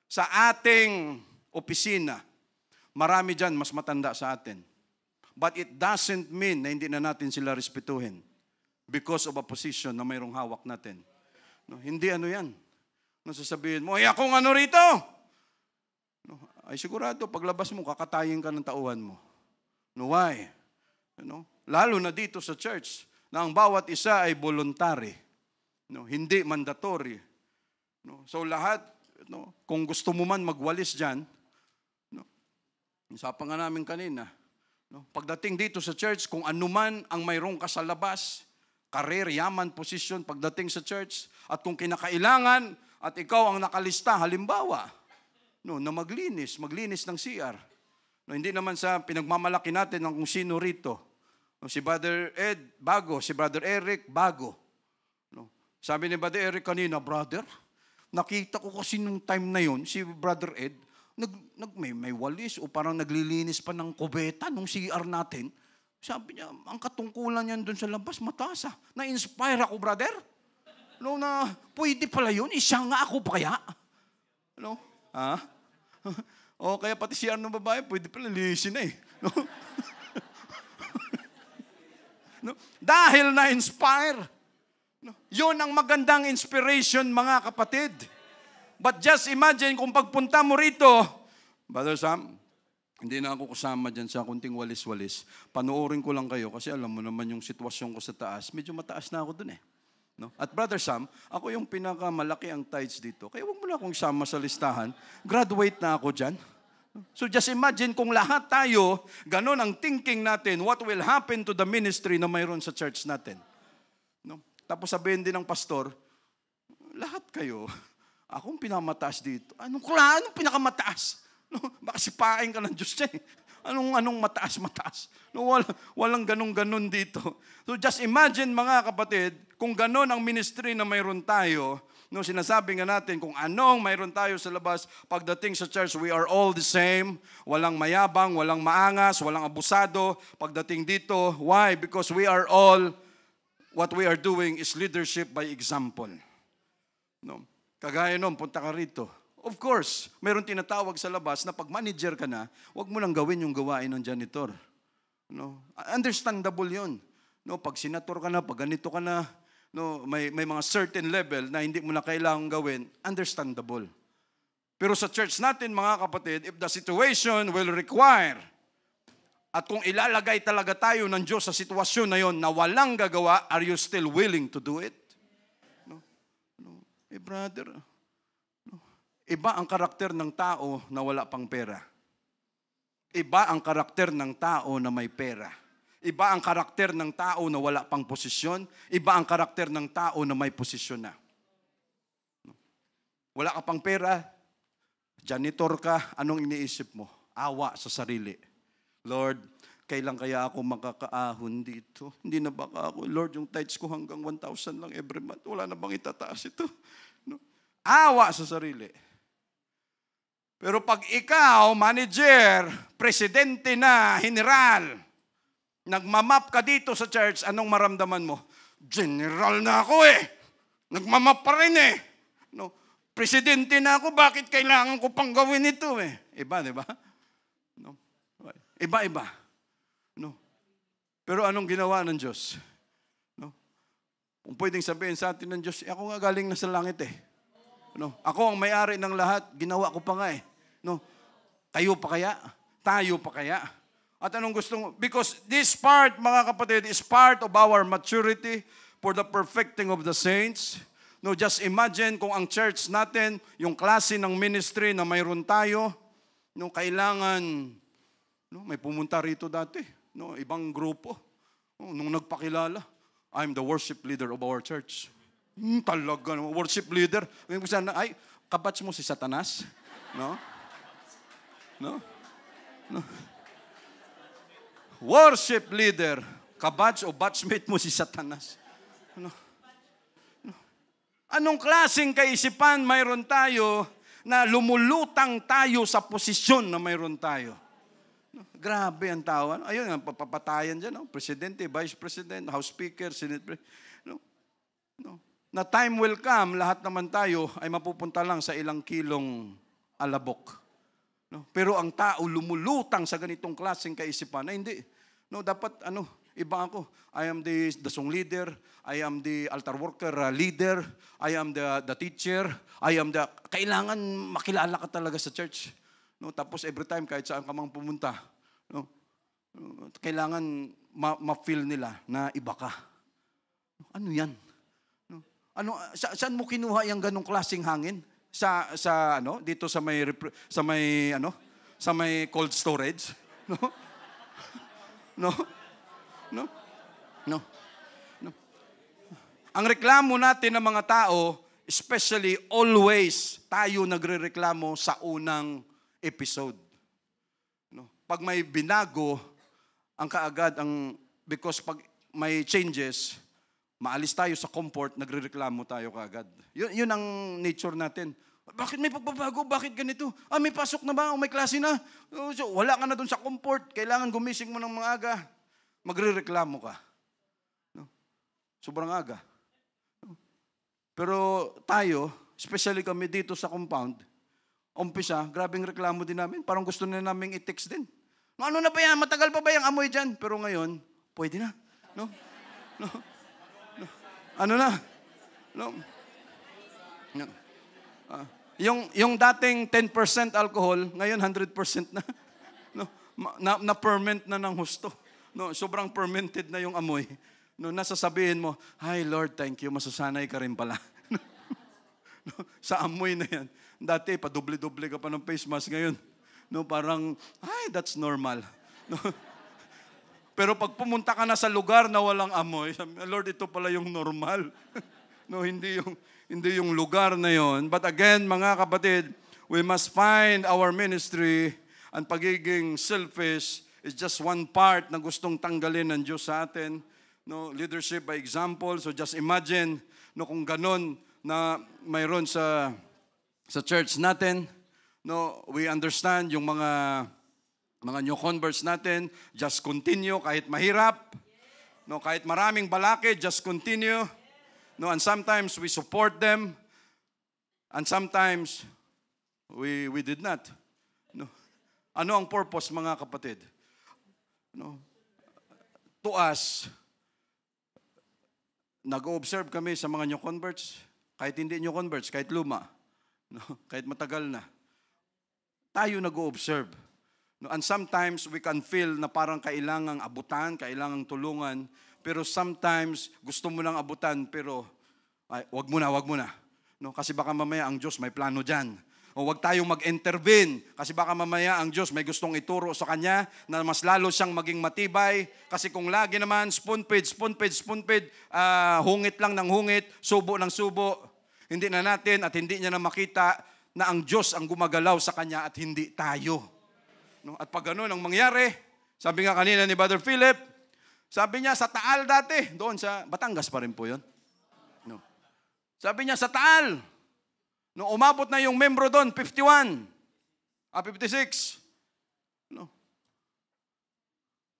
sa ating opisina, marami dyan mas matanda sa atin. But it doesn't mean na hindi na natin sila respetuhin because of a position na mayroong hawak natin. Hindi yan. Sasabihin mo, akong ano rito? Ay sigurado, paglabas mo, kakatayin ka ng tauhan mo. Why? Lalo na dito sa church, na ang bawat isa ay voluntary. Hindi mandatory. So lahat, kung gusto mo man magwalis dyan, Usapan nga namin kanina, no? Pagdating dito sa church, kung anuman ang mayroong ka sa labas, career, yaman, posisyon, pagdating sa church, at kung kinakailangan at ikaw ang nakalista, halimbawa, no, na maglinis ng CR. No, hindi naman sa pinagmamalaki natin ng kung sino rito. No, si Brother Ed, bago. Si Brother Eric, bago. No, sabi ni Brother Eric kanina, brother, nakita ko kasi nung time na yon si Brother Ed, may walis o parang naglilinis pa ng kubeta nung CR natin. Sabi niya, ang katungkulan niyan doon sa labas, mataas ah. Na-inspire ako, brother. No, na pwede pala yun, isang nga ako pa kaya. No? Ha? O kaya pati CR ng babae, pwede pala linisin na eh. No? No? Dahil na-inspire. No? Yun ang magandang inspiration, mga kapatid. But just imagine kung pagpunta mo rito, Brother Sam, hindi na ako kasama dyan sa kunting walis-walis. Panoorin ko lang kayo kasi alam mo naman yung sitwasyon ko sa taas. Medyo mataas na ako dun eh. No? At Brother Sam, ako yung pinakamalaki ang tithes dito. Kaya huwag mo na akong sama sa listahan. Graduate na ako dyan. So just imagine kung lahat tayo, ganun ang thinking natin, what will happen to the ministry na mayroon sa church natin. No? Tapos sabihin din ng pastor, lahat kayo, akong pinamataas dito. Anong pinakamataas? No, baka sipain ka ng Diyos niya eh. Anong mataas-mataas? No, walang ganun-ganun dito. So just imagine mga kapatid, kung ganun ang ministry na mayroon tayo, no, sinasabi nga natin kung anong mayroon tayo sa labas, pagdating sa church, we are all the same. Walang mayabang, walang maangas, walang abusado. Pagdating dito, why? Because we are all, what we are doing is leadership by example. No? Kagaya nun, punta ka rito. Of course, mayroon tinatawag sa labas na pag manager ka na, huwag mo lang gawin yung gawain ng janitor. No? Understandable yun. No? Pag senator ka na, pag ganito ka na, no? may mga certain level na hindi mo na kailangang gawin, understandable. Pero sa church natin, mga kapatid, if the situation will require, at kung ilalagay talaga tayo ng Diyos sa sitwasyon na yon na walang gagawa, are you still willing to do it? No? No? Brother, iba ang karakter ng tao na wala pang pera. Iba ang karakter ng tao na may pera. Iba ang karakter ng tao na wala pang posisyon. Iba ang karakter ng tao na may posisyon na. Wala ka pang pera, janitor ka, anong iniisip mo? Awa sa sarili. Lord, kailan kaya ako makakaahon dito? Hindi na baka ako, Lord, yung tithes ko hanggang 1,000 lang every month. Wala na bang itataas ito? No? Awa sa sarili. Pero pag ikaw, manager, presidente na, general, nagmamap ka dito sa church, anong maramdaman mo? General na ako eh. Nagmamap pa rin eh. No? Presidente na ako, bakit kailangan ko pang gawin ito eh? Iba, di ba? No? Iba-iba. No? Pero anong ginawa ng Diyos? No? Kung pwedeng sabihin sa atin ng Diyos, ako nga galing na sa langit eh. No? Ako ang may-ari ng lahat, ginawa ko pa nga eh. No? Kayo pa kaya? Tayo pa kaya? At anong gusto mo? Because this part, mga kapatid, is part of our maturity for the perfecting of the saints. No, just imagine kung ang church natin, yung klase ng ministry na mayroon tayo, no, kailangan, no, may pumunta rito dati, no, ibang grupo. No, nung nagpakilala, I'm the worship leader of our church. Talaga, no, worship leader. Ay, kabatch mo si Satanas? No? No? No? Worship leader, kabatch o batchmate mo si Satanas. Ano? No? Anong klaseng kaisipan mayroon tayo na lumulutang tayo sa posisyon na mayroon tayo? No? Grabe ang tao. Ayun, papapatayan dyan. No? Presidente, Vice President, House Speaker, Senate President. No? No? Na time will come, lahat naman tayo ay mapupunta lang sa ilang kilong alabok. No? Pero ang tao lumulutang sa ganitong klaseng kaisipan na hindi. No, dapat iba ako. I am the song leader, I am the altar worker leader, I am the teacher, I am the kailangan makilala ka talaga sa church. No, tapos every time kahit saan ka mang pumunta, no, kailangan ma-feel nila na iba ka. Ano 'yan? No? Saan mo kinuha yung ganong klaseng hangin? Sa dito sa may Sa may cold storage? No? No? No? No? No? Ang reklamo natin ng mga tao, especially always, tayo nagrereklamo sa unang episode. No? Pag may binago, ang kaagad, because pag may changes, maalis tayo sa comfort, nagrereklamo tayo kaagad. Yun ang nature natin. Bakit may pagbabago? Bakit ganito? May pasok na ba? O may klase na? So, wala ka na dun sa comfort. Kailangan gumising mo ng mga aga. Magrereklamo ka. No? Sobrang aga. No? Pero tayo, especially kami dito sa compound, umpisa, grabing reklamo din namin. Parang gusto na namin i-text din. No, ano na ba yan? Matagal pa ba yung amoy dyan? Pero ngayon, pwede na. No? No? No? Ano na? No? No? Yung dating 10% alcohol, ngayon 100% na. No, na-ferment na ng husto. No, sobrang fermented na yung amoy. No, nasasabihin mo, "Hi Lord, thank you." Masasanay ka rin pala. No, sa amoy na yan. Dati, padoble-doble ka pa ng face mask ngayon. No, parang, that's normal. No. Pero pag pumunta ka na sa lugar na walang amoy, Lord, ito pala yung normal. No, hindi yung lugar na yon. But again, mga kapatid, we must find our ministry, and pagiging selfish is just one part na gustong tanggalin ng Diyos sa atin. No, leadership by example. So just imagine, no, kung ganon na mayroon sa church natin, no, we understand yung mga new converts natin, just continue kahit mahirap. No, kahit maraming balakid, just continue. No, and sometimes we support them, and sometimes we did not. No. Ano ang purpose, mga kapatid? No. To us, nag-observe kami sa mga new converts, kahit hindi new converts, kahit luma, no, kahit matagal na. Tayo nag-observe. No, and sometimes we can feel na parang kailangang abutan, kailangang tulungan, pero sometimes gusto mo nang abutan, pero wag muna. No, kasi baka mamaya ang Diyos may plano diyan. O wag tayong mag-intervene kasi baka mamaya ang Diyos may gustong ituro sa kanya na mas lalo siyang maging matibay. Kasi kung lagi naman spoon feed, hungit lang ng hungit, subo ng subo, hindi na natin at hindi niya na makita na ang Diyos ang gumagalaw sa kanya at hindi tayo. No, at pag gano'n ang mangyari, sabi nga kanina ni Brother Philip, sabi niya sa Taal dati, doon sa Batangas pa rin po yun. No. Sabi niya sa Taal, no, umabot na yung membro doon, 56. No.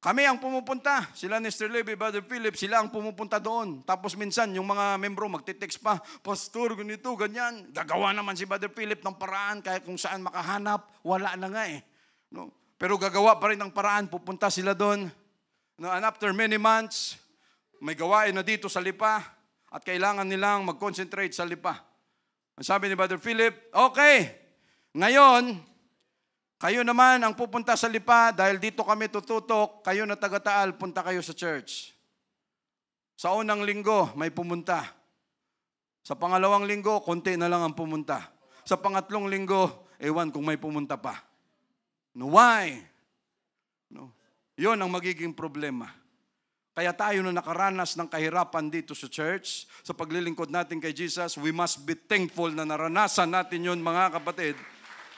Kami ang pumupunta, sila ni Mr. Levy, Brother Philip, sila ang pumupunta doon. Tapos minsan, yung mga membro magtitext pa, "Pastor, ganito, ganyan." Gagawa naman si Brother Philip ng paraan, kahit kung saan makahanap, wala na nga eh. No. Pero gagawa pa rin ng paraan, pupunta sila doon. No, and after many months, may gawain na dito sa Lipa at kailangan nilang mag-concentrate sa Lipa. Ang sabi ni Brother Philip, "Okay, ngayon, kayo naman ang pupunta sa Lipa dahil dito kami tututok, kayo na taga-Taal, punta kayo sa church. Sa unang linggo, may pumunta. Sa pangalawang linggo, konti na lang ang pumunta. Sa pangatlong linggo, ewan kung may pumunta pa." No, why? No. Yun ang magiging problema. Kaya tayo na nakaranas ng kahirapan dito sa church, sa paglilingkod natin kay Jesus, we must be thankful na naranasan natin yun, mga kapatid.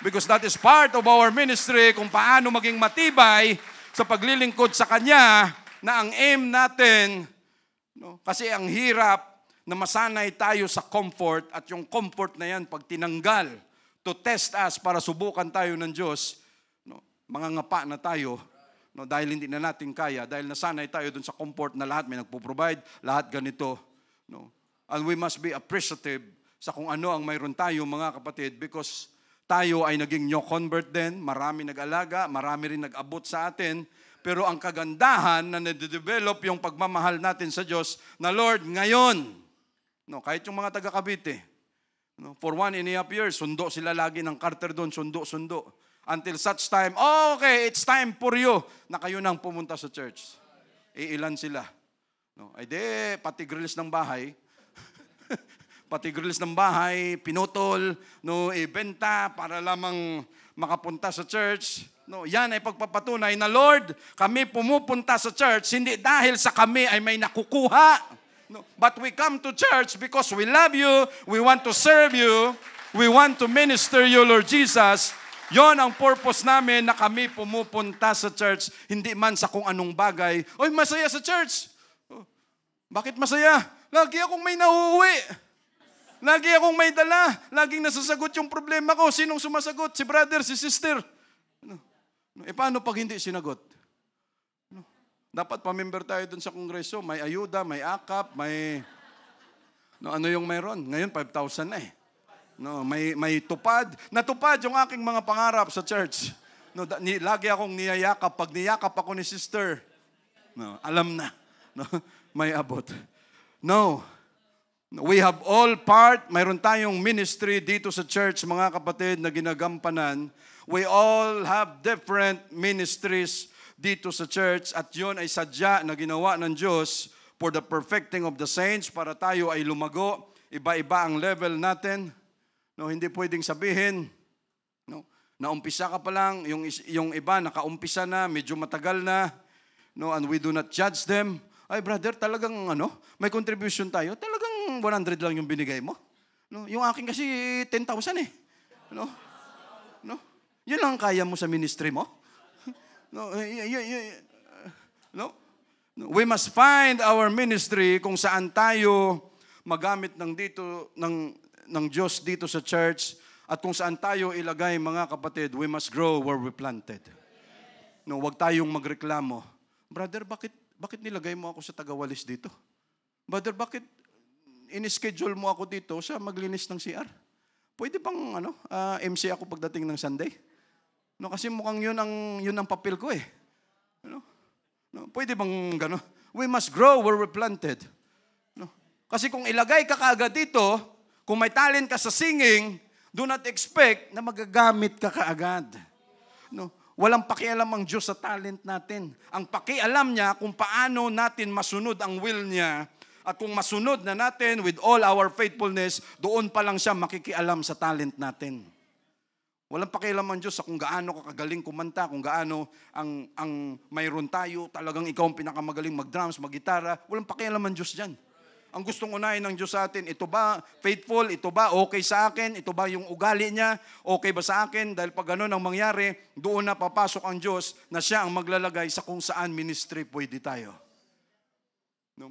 Because that is part of our ministry, kung paano maging matibay sa paglilingkod sa Kanya, na ang aim natin, no, kasi ang hirap na masanay tayo sa comfort, at yung comfort na yan, pag tinanggal, to test us para subukan tayo ng Diyos, no, mangangapa na tayo, no, dahil hindi na natin kaya, dahil nasanay tayo dun sa comfort na lahat may nagpo-provide, lahat ganito. No? And we must be appreciative sa kung ano ang mayroon tayo, mga kapatid, because tayo ay naging new convert din, marami nag-alaga, marami rin nag-abot sa atin, pero ang kagandahan na nade-develop yung pagmamahal natin sa Diyos, na Lord, ngayon, no, kahit yung mga taga-Cavite, no, for 1.5 years, sundo sila lagi ng Carter doon, sundo. Until such time, okay, it's time for you na kayo nang pumunta sa church. Ilan sila? No, ay pati grills ng bahay, pati grills ng bahay, pinutol, no, ibenta para lamang makapunta sa church. No, yan ay pagpapatunay na, Lord, kami pumupunta sa church hindi dahil sa kami ay may nakukuha. No, but we come to church because we love you, we want to serve you, we want to minister you, Lord Jesus. Yon ang purpose namin na kami pumupunta sa church, hindi man sa kung anong bagay. Oy, masaya sa church. Oh, bakit masaya? Lagi akong may nauuwi. Lagi akong may dala. Laging nasasagot yung problema ko. Sinong sumasagot? Si brother, si sister. Paano pag hindi sinagot? Dapat pa-member tayo dun sa kongreso. May ayuda, may akap, may... ano yung mayroon? Ngayon, 5,000 na eh. May tupad. Natupad yung aking mga pangarap sa church. Lagi akong niyayakap. Pag niyakap ako ni sister, alam na. May abot. No. We have all part. Mayroon tayong ministry dito sa church, mga kapatid, na ginagampanan. We all have different ministries dito sa church at yun ay sadya na ginawa ng Diyos for the perfecting of the saints para tayo ay lumago. Iba-iba ang level natin. No, hindi pwedeng sabihin, no, naumpisa ka pa lang, yung iba nakaumpisa na, medyo matagal na, no, and we do not judge them. Ay brother, talagang may contribution tayo. Talagang 100 lang yung binigay mo. No, yung akin kasi 10,000 eh. No? Yun lang kaya mo sa ministry mo? No, we must find our ministry kung saan tayo magamit ng Diyos dito sa church at kung saan tayo ilagay, mga kapatid, we must grow where we planted. No, wag tayong magreklamo. Brother, bakit nilagay mo ako sa tagawalis dito? Brother, bakit in-schedule mo ako dito sa maglinis ng CR? Pwede bang MC ako pagdating ng Sunday? No, kasi mukhang yun ang papel ko eh. No, pwede bang gano'n? We must grow where we planted. No? Kasi kung ilagay ka kaagad dito, kung may talent ka sa singing, do not expect na magagamit ka kaagad. No? Walang pakialam ang Diyos sa talent natin. Ang pakialam niya kung paano natin masunod ang will niya. At kung masunod na natin with all our faithfulness, doon pa lang siya makikialam sa talent natin. Walang pakialam ang Diyos sa kung gaano ka kagaling kumanta, kung gaano ang mayroon tayo, talagang ikaw ang pinakamagaling mag-drums, mag-gitara. Walang pakialam ang Diyos dyan. Ang gustong unahin ng Diyos sa atin, ito ba faithful? Ito ba okay sa akin? Ito ba yung ugali niya? Okay ba sa akin? Dahil pag gano'n ang mangyari, doon na papasok ang Diyos na siya ang maglalagay sa kung saan ministry pwede tayo. No?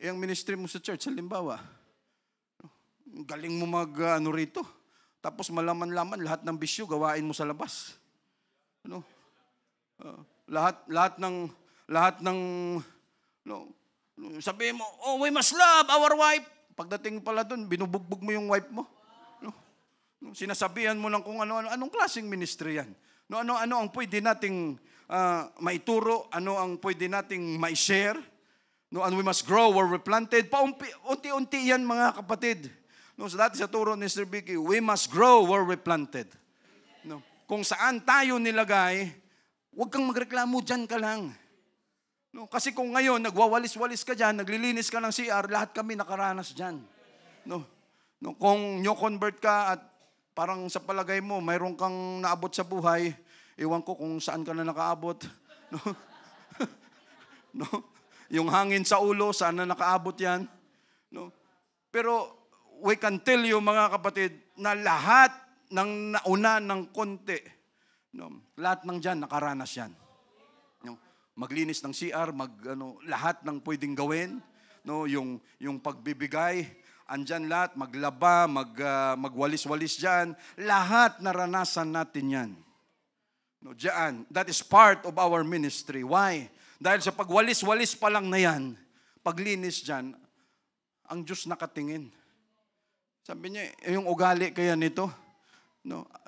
Yung ministry mo sa church, halimbawa, galing mo rito. Tapos malaman-laman lahat ng bisyo gawain mo sa labas. Lahat ng sabihin mo, we must love our wife. Pagdating pala doon, binubugbog mo yung wife mo. Sinasabihan mo lang kung anong klaseng ministry yan. Ano ang pwede nating maituro, ano ang pwede nating ma-share. And we must grow where we planted. Unti-unti yan, mga kapatid. So dati sa turo ni Sir Vicky, we must grow where we planted. Kung saan tayo nilagay, huwag kang magreklamo, dyan ka lang. Kasi kung ngayon, nagwawalis-walis ka dyan, naglilinis ka ng CR, lahat kami nakaranas dyan. Kung new convert ka at parang sa palagay mo, mayroon kang naabot sa buhay, ewan ko kung saan ka na nakaabot. Yung hangin sa ulo, saan na nakaabot yan. Pero we can tell you, mga kapatid, na lahat ng nauna ng konti, lahat ng dyan, nakaranas yan. Maglinis ng CR, lahat ng pwedeng gawin, yung pagbibigay, andyan lahat, maglaba, magwalis-walis dyan, lahat naranasan natin yan. Diyan, that is part of our ministry. Why? Dahil sa pagwalis-walis pa lang na yan, paglinis dyan, ang Diyos nakatingin. Sabi niya, yung ugali kaya nito.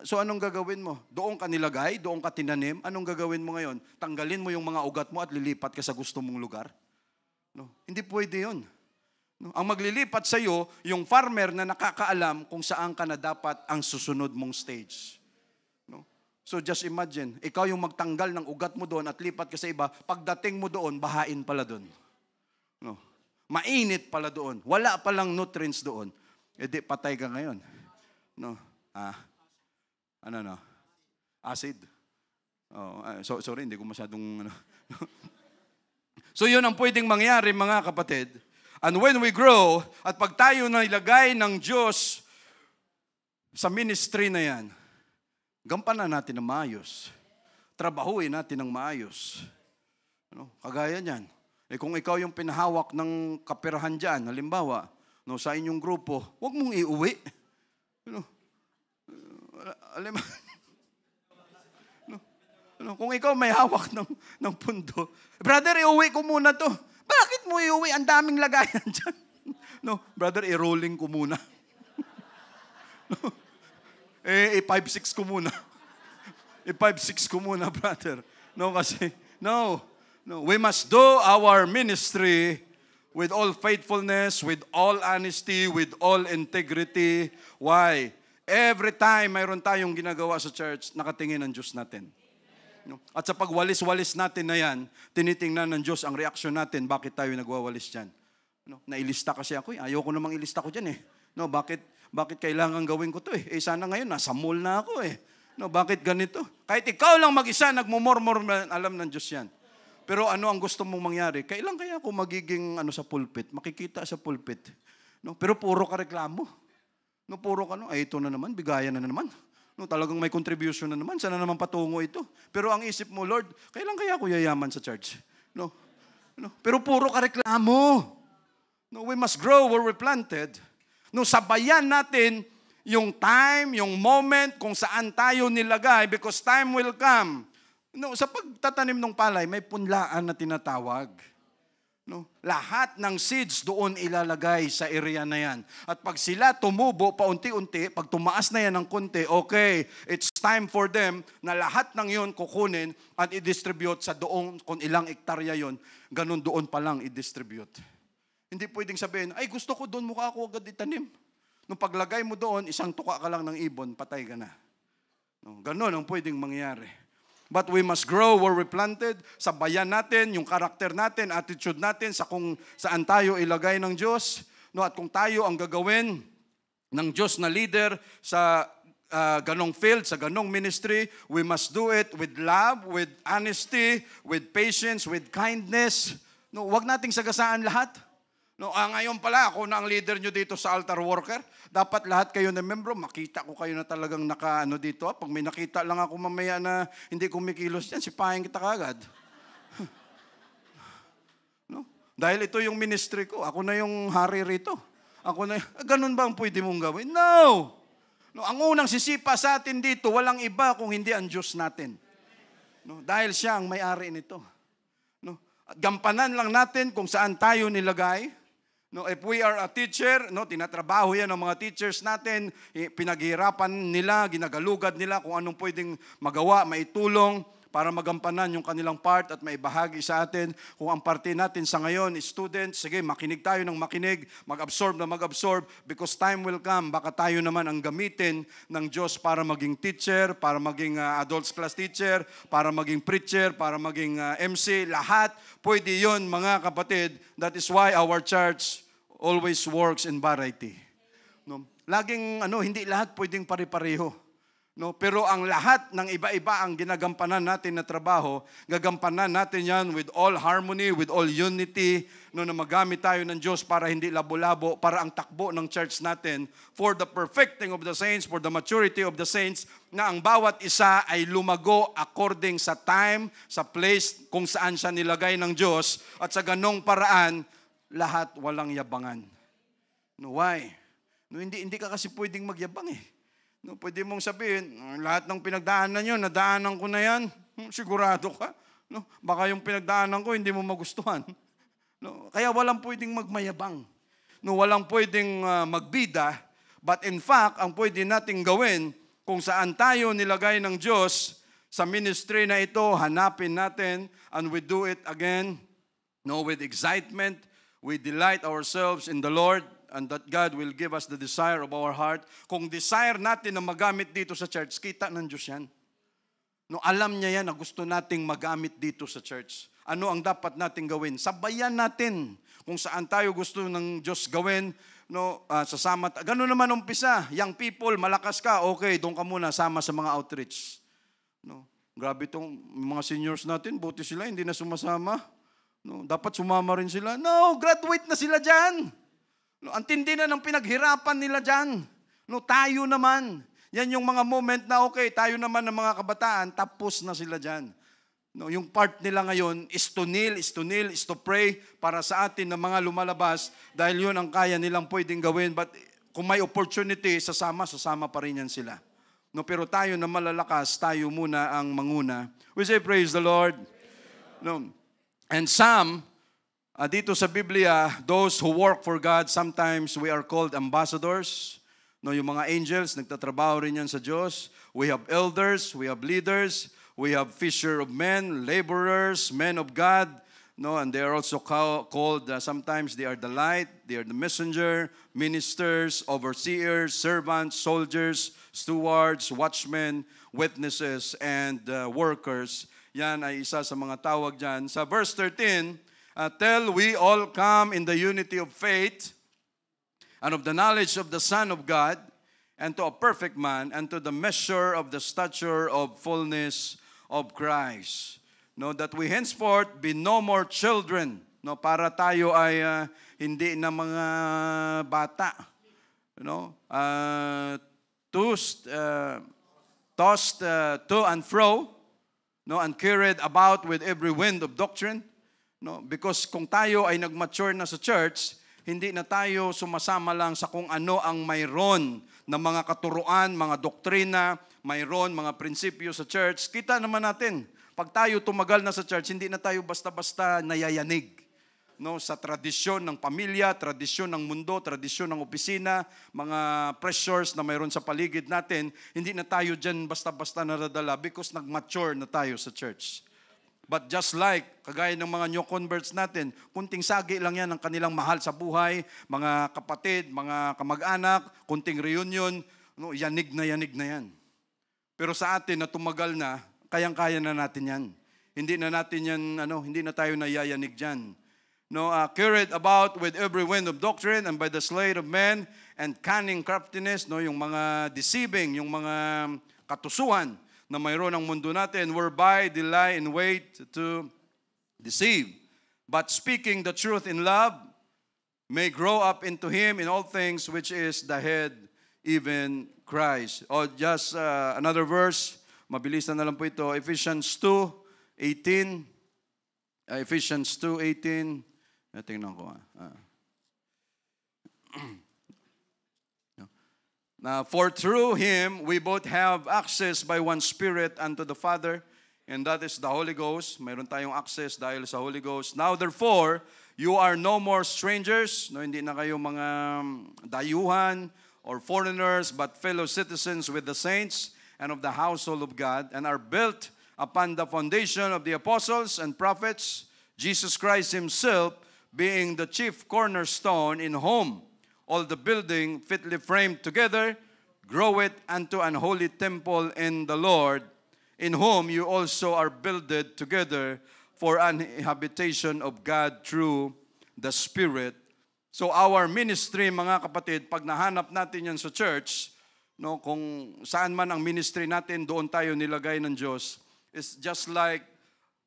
So anong gagawin mo? Doon ka nilagay, doon ka tinanim, anong gagawin mo ngayon? Tanggalin mo yung mga ugat mo at lilipat ka sa gusto mong lugar? Hindi pwede yun. Ang maglilipat sa iyo, yung farmer na nakakaalam kung saan ka na dapat ang susunod mong stage. So just imagine, ikaw yung magtanggal ng ugat mo doon at lipat ka sa iba, pagdating mo doon, bahain pala doon. Mainit pala doon. Wala palang nutrients doon. E di, patay ka ngayon. No? Acid. Sorry, hindi ko masyadong... So yun ang pwedeng mangyari, mga kapatid. And when we grow, at pag tayo na ilagay ng Diyos sa ministry na yan, gampanan natin ng maayos. Trabahuin natin ng maayos. Kagaya niyan. Kung ikaw yung pinahawak ng kapirahan dyan, halimbawa, sa inyong grupo, huwag mong iuwi. Kung ikaw may hawak ng pundo, brother, iuwi ko muna to. Bakit mo iuwi? Ang daming lagayan dyan. Brother, i-rolling ko muna. 5-6 ko muna. 5-6 ko muna, brother. Kasi, we must do our ministry with all faithfulness, with all honesty, with all integrity. Why? Every time mayroon tayong ginagawa sa church, nakatingin ang Diyos natin. At sa pagwalis-walis natin na yan, tinitingnan ng Diyos ang reaksyon natin, bakit tayo nagwawalis dyan. Nailista kasi ako, ayoko namang ilista ko dyan . Bakit kailangan gawin ko to ? Sana ngayon, nasa mall na ako . Bakit ganito? Kahit ikaw lang mag-isa, nagmumurmur, alam ng Diyos yan. Pero ano ang gusto mong mangyari? Kailan kaya ako magiging sa pulpit? Makikita sa pulpit. Pero puro ka reklamo. Puro ka, ito na naman, bigayan na naman. Talagang may contribution na naman. Sana naman patungo ito. Pero ang isip mo, Lord, kailan kaya ako yayaman sa church? Pero puro ka reklamo. We must grow where we're planted. Sabayan natin yung time, yung moment kung saan tayo nilagay because time will come. Sa pagtatanim ng palay, may punlaan na tinatawag. Lahat ng seeds doon ilalagay sa area na yan. At pag sila tumubo paunti-unti, pag tumaas na yan ng konti, okay, it's time for them na lahat ng yun kukunin at i-distribute sa doon, kung ilang ektarya yun, ganun doon pa lang i-distribute. Hindi pwedeng sabihin, ay gusto ko doon, mukha ako agad itanim. Nung paglagay mo doon, isang tuka ka lang ng ibon, patay ka na. Ganun ang pwedeng mangyari. But we must grow where we planted. Sabayan natin yung karakter natin, attitude natin sa kung saan tayo ilagay ng Diyos. At kung tayo ang gagawin ng Diyos na leader sa ganong field, sa ganong ministry, we must do it with love, with honesty, with patience, with kindness. Huwag nating sagasaan lahat. Ngayon pala, ako na ang leader nyo dito sa altar worker. Dapat lahat kayo na membro, makita ko kayo na talagang dito. Pag may nakita lang ako mamaya na hindi kumikilos yan, sipahin kita kagad. Dahil ito yung ministry ko. Ako na yung hari rito. Ganun ba ang pwede mong gawin? No! Ang unang sisipa sa atin dito, walang iba kung hindi ang Diyos natin. Dahil siya ang may-ari nito. At gampanan lang natin kung saan tayo nilagay. If we are a teacher, tinatrabaho yan ng mga teachers natin, pinaghihirapan nila, ginagalugad nila kung anong pwedeng magawa, maitulong para magampanan yung kanilang part at maibahagi sa atin. Kung ang parte natin sa ngayon is students, sige, makinig tayo ng makinig, mag-absorb na mag-absorb because time will come, baka tayo naman ang gamitin ng Diyos para maging teacher, para maging adults class teacher, para maging preacher, para maging MC, lahat. Pwede yun, mga kapatid. That is why our church always works in variety. Laging, hindi lahat pwedeng pare-pareho. Pero ang lahat ng iba-iba ang ginagampanan natin na trabaho, gagampanan natin yan with all harmony, with all unity, na magamit tayo ng Diyos para hindi labo-labo, para ang takbo ng church natin for the perfecting of the saints, for the maturity of the saints, na ang bawat isa ay lumago according sa time, sa place kung saan siya nilagay ng Diyos, at sa ganong paraan, lahat walang yabangan. Why? Hindi ka kasi pwedeng magyabang . Pwede mong sabihin, lahat ng pinagdaanan nyo, nadaanan ko na yan. Sigurado ka. Baka yung pinagdaanan ko, hindi mo magustuhan. Kaya walang pwedeng magmayabang. Walang pwedeng magbida. But in fact, ang pwede nating gawin, kung saan tayo nilagay ng Diyos sa ministry na ito, hanapin natin, and we do it again, with excitement. We delight ourselves in the Lord, and that God will give us the desire of our heart. Kung desire natin na magamit dito sa church, kita ng Diyos yan. Alam niya yan na gusto nating magamit dito sa church. Ano ang dapat nating gawin? Sabayan natin. kung saan tayo gusto ng Diyos gawin, no, sasama. Ganun naman umpisa. Young people, malakas ka, okay, doon ka muna, sama sa mga outreach. No, grabe itong mga seniors natin, buti sila, hindi na sumasama. No, dapat sumama rin sila. No, graduate na sila dyan. No, ang tindi na ng pinaghirapan nila dyan. No, tayo naman. Yan yung mga moment na okay, tayo naman ng mga kabataan, tapos na sila dyan. No, yung part nila ngayon is to kneel, is to pray para sa atin na mga lumalabas dahil yun ang kaya nilang pwedeng gawin. But kung may opportunity, sasama pa rin yan sila. No, pero tayo na malalakas, tayo muna ang manguna. We say, praise the Lord. No, and some, dito sa Biblia, those who work for God, sometimes we are called ambassadors. No, yung mga angels, nagtatrabaho rin yan sa Diyos. We have elders, we have leaders, we have fisher of men, laborers, men of God, no, and they are also called, sometimes they are the light, they are the messenger, ministers, overseers, servants, soldiers, stewards, watchmen, witnesses, and workers. Yan ay isa sa mga tawag dyan. Sa verse 13, till we all come in the unity of faith and of the knowledge of the Son of God, and to a perfect man, and to the measure of the stature of fullness of Christ. No, that we henceforth be no more children. No, para tayo ay hindi na mga bata. No, tossed to and fro, no, and carried about with every wind of doctrine. No, because kung tayo ay nagmature na sa church, hindi na tayo sumasama lang sa kung ano ang mayroon na mga katuruan, mga doktrina, mayroon mga prinsipyo sa church. Kita naman natin, pag tayo tumagal na sa church, hindi na tayo basta-basta nayayanig. No, sa tradisyon ng pamilya, tradisyon ng mundo, tradisyon ng opisina, mga pressures na mayroon sa paligid natin, hindi na tayo dyan basta-basta naradala because nag-mature na tayo sa church. But just like, kagaya ng mga new converts natin, kunting sagi lang yan ng kanilang mahal sa buhay, mga kapatid, mga kamag-anak, kunting reunion, no, yanig na yan. Pero sa atin na tumagal na, kayang-kaya na natin yan. Hindi na natin yan, hindi na tayo nayayanig dyan. No, carried about with every wind of doctrine and by the sleight of men and cunning craftiness, no, yung mga deceiving, yung mga katusuhan na mayroon ang mundo natin, whereby they lie in wait to deceive. But speaking the truth in love, may grow up into Him in all things, which is the head, even Christ. O just another verse, mabilisan na lang po ito, Ephesians 2:18. Ephesians 2:18. Tingnan ko. For through Him, we both have access by one Spirit unto the Father, and that is the Holy Ghost. Mayroon tayong access dahil sa Holy Ghost. Now therefore, you are no more strangers. No, hindi na kayo mga dayuhan or foreigners, but fellow citizens with the saints and of the household of God, and are built upon the foundation of the apostles and prophets, Jesus Christ Himself being the chief cornerstone, in whom all the building fitly framed together groweth unto an holy temple in the Lord, in whom you also are builded together for an habitation of God through the Spirit. So our ministry, mga kapatid, pag nahanap natin yan sa church, no, kung saan man ang ministry natin, doon tayo nilagay ng Diyos. It's just like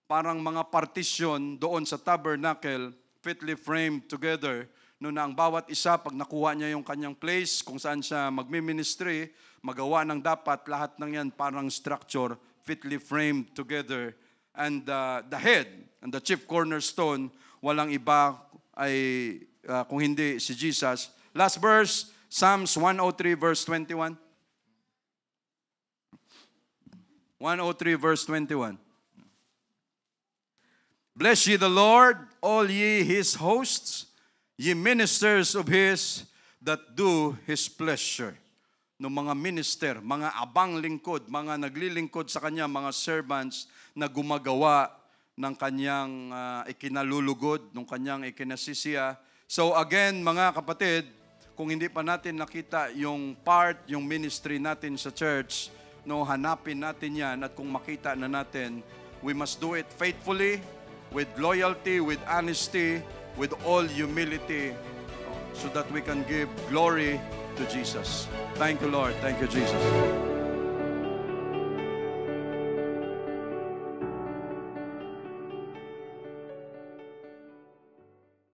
parang mga partition doon sa tabernacle, fitly framed together. No, na ang bawat isa, pag nakuha niya yung kanyang place, kung saan siya magmi-ministry, magawa ng dapat, lahat ng yan parang structure, fitly framed together. And the head, and the chief cornerstone, walang iba ay, kung hindi si Jesus. Last verse, Psalms 103 verse 21. 103 verse 21. Bless ye the Lord, all ye His hosts, ye ministers of His that do His pleasure. No, mga minister, mga abang lingkod, mga naglilingkod sa Kanya, mga servants na gumagawa ng Kanyang ikinalulugod, ng Kanyang ikinasisiya. So again, mga kapatid, kung hindi pa natin nakita yung part, yung ministry natin sa church, no, hanapin natin yan, at kung makita na natin, we must do it faithfully, with loyalty, with honesty, with all humility, so that we can give glory to Jesus. Thank you, Lord. Thank you, Jesus.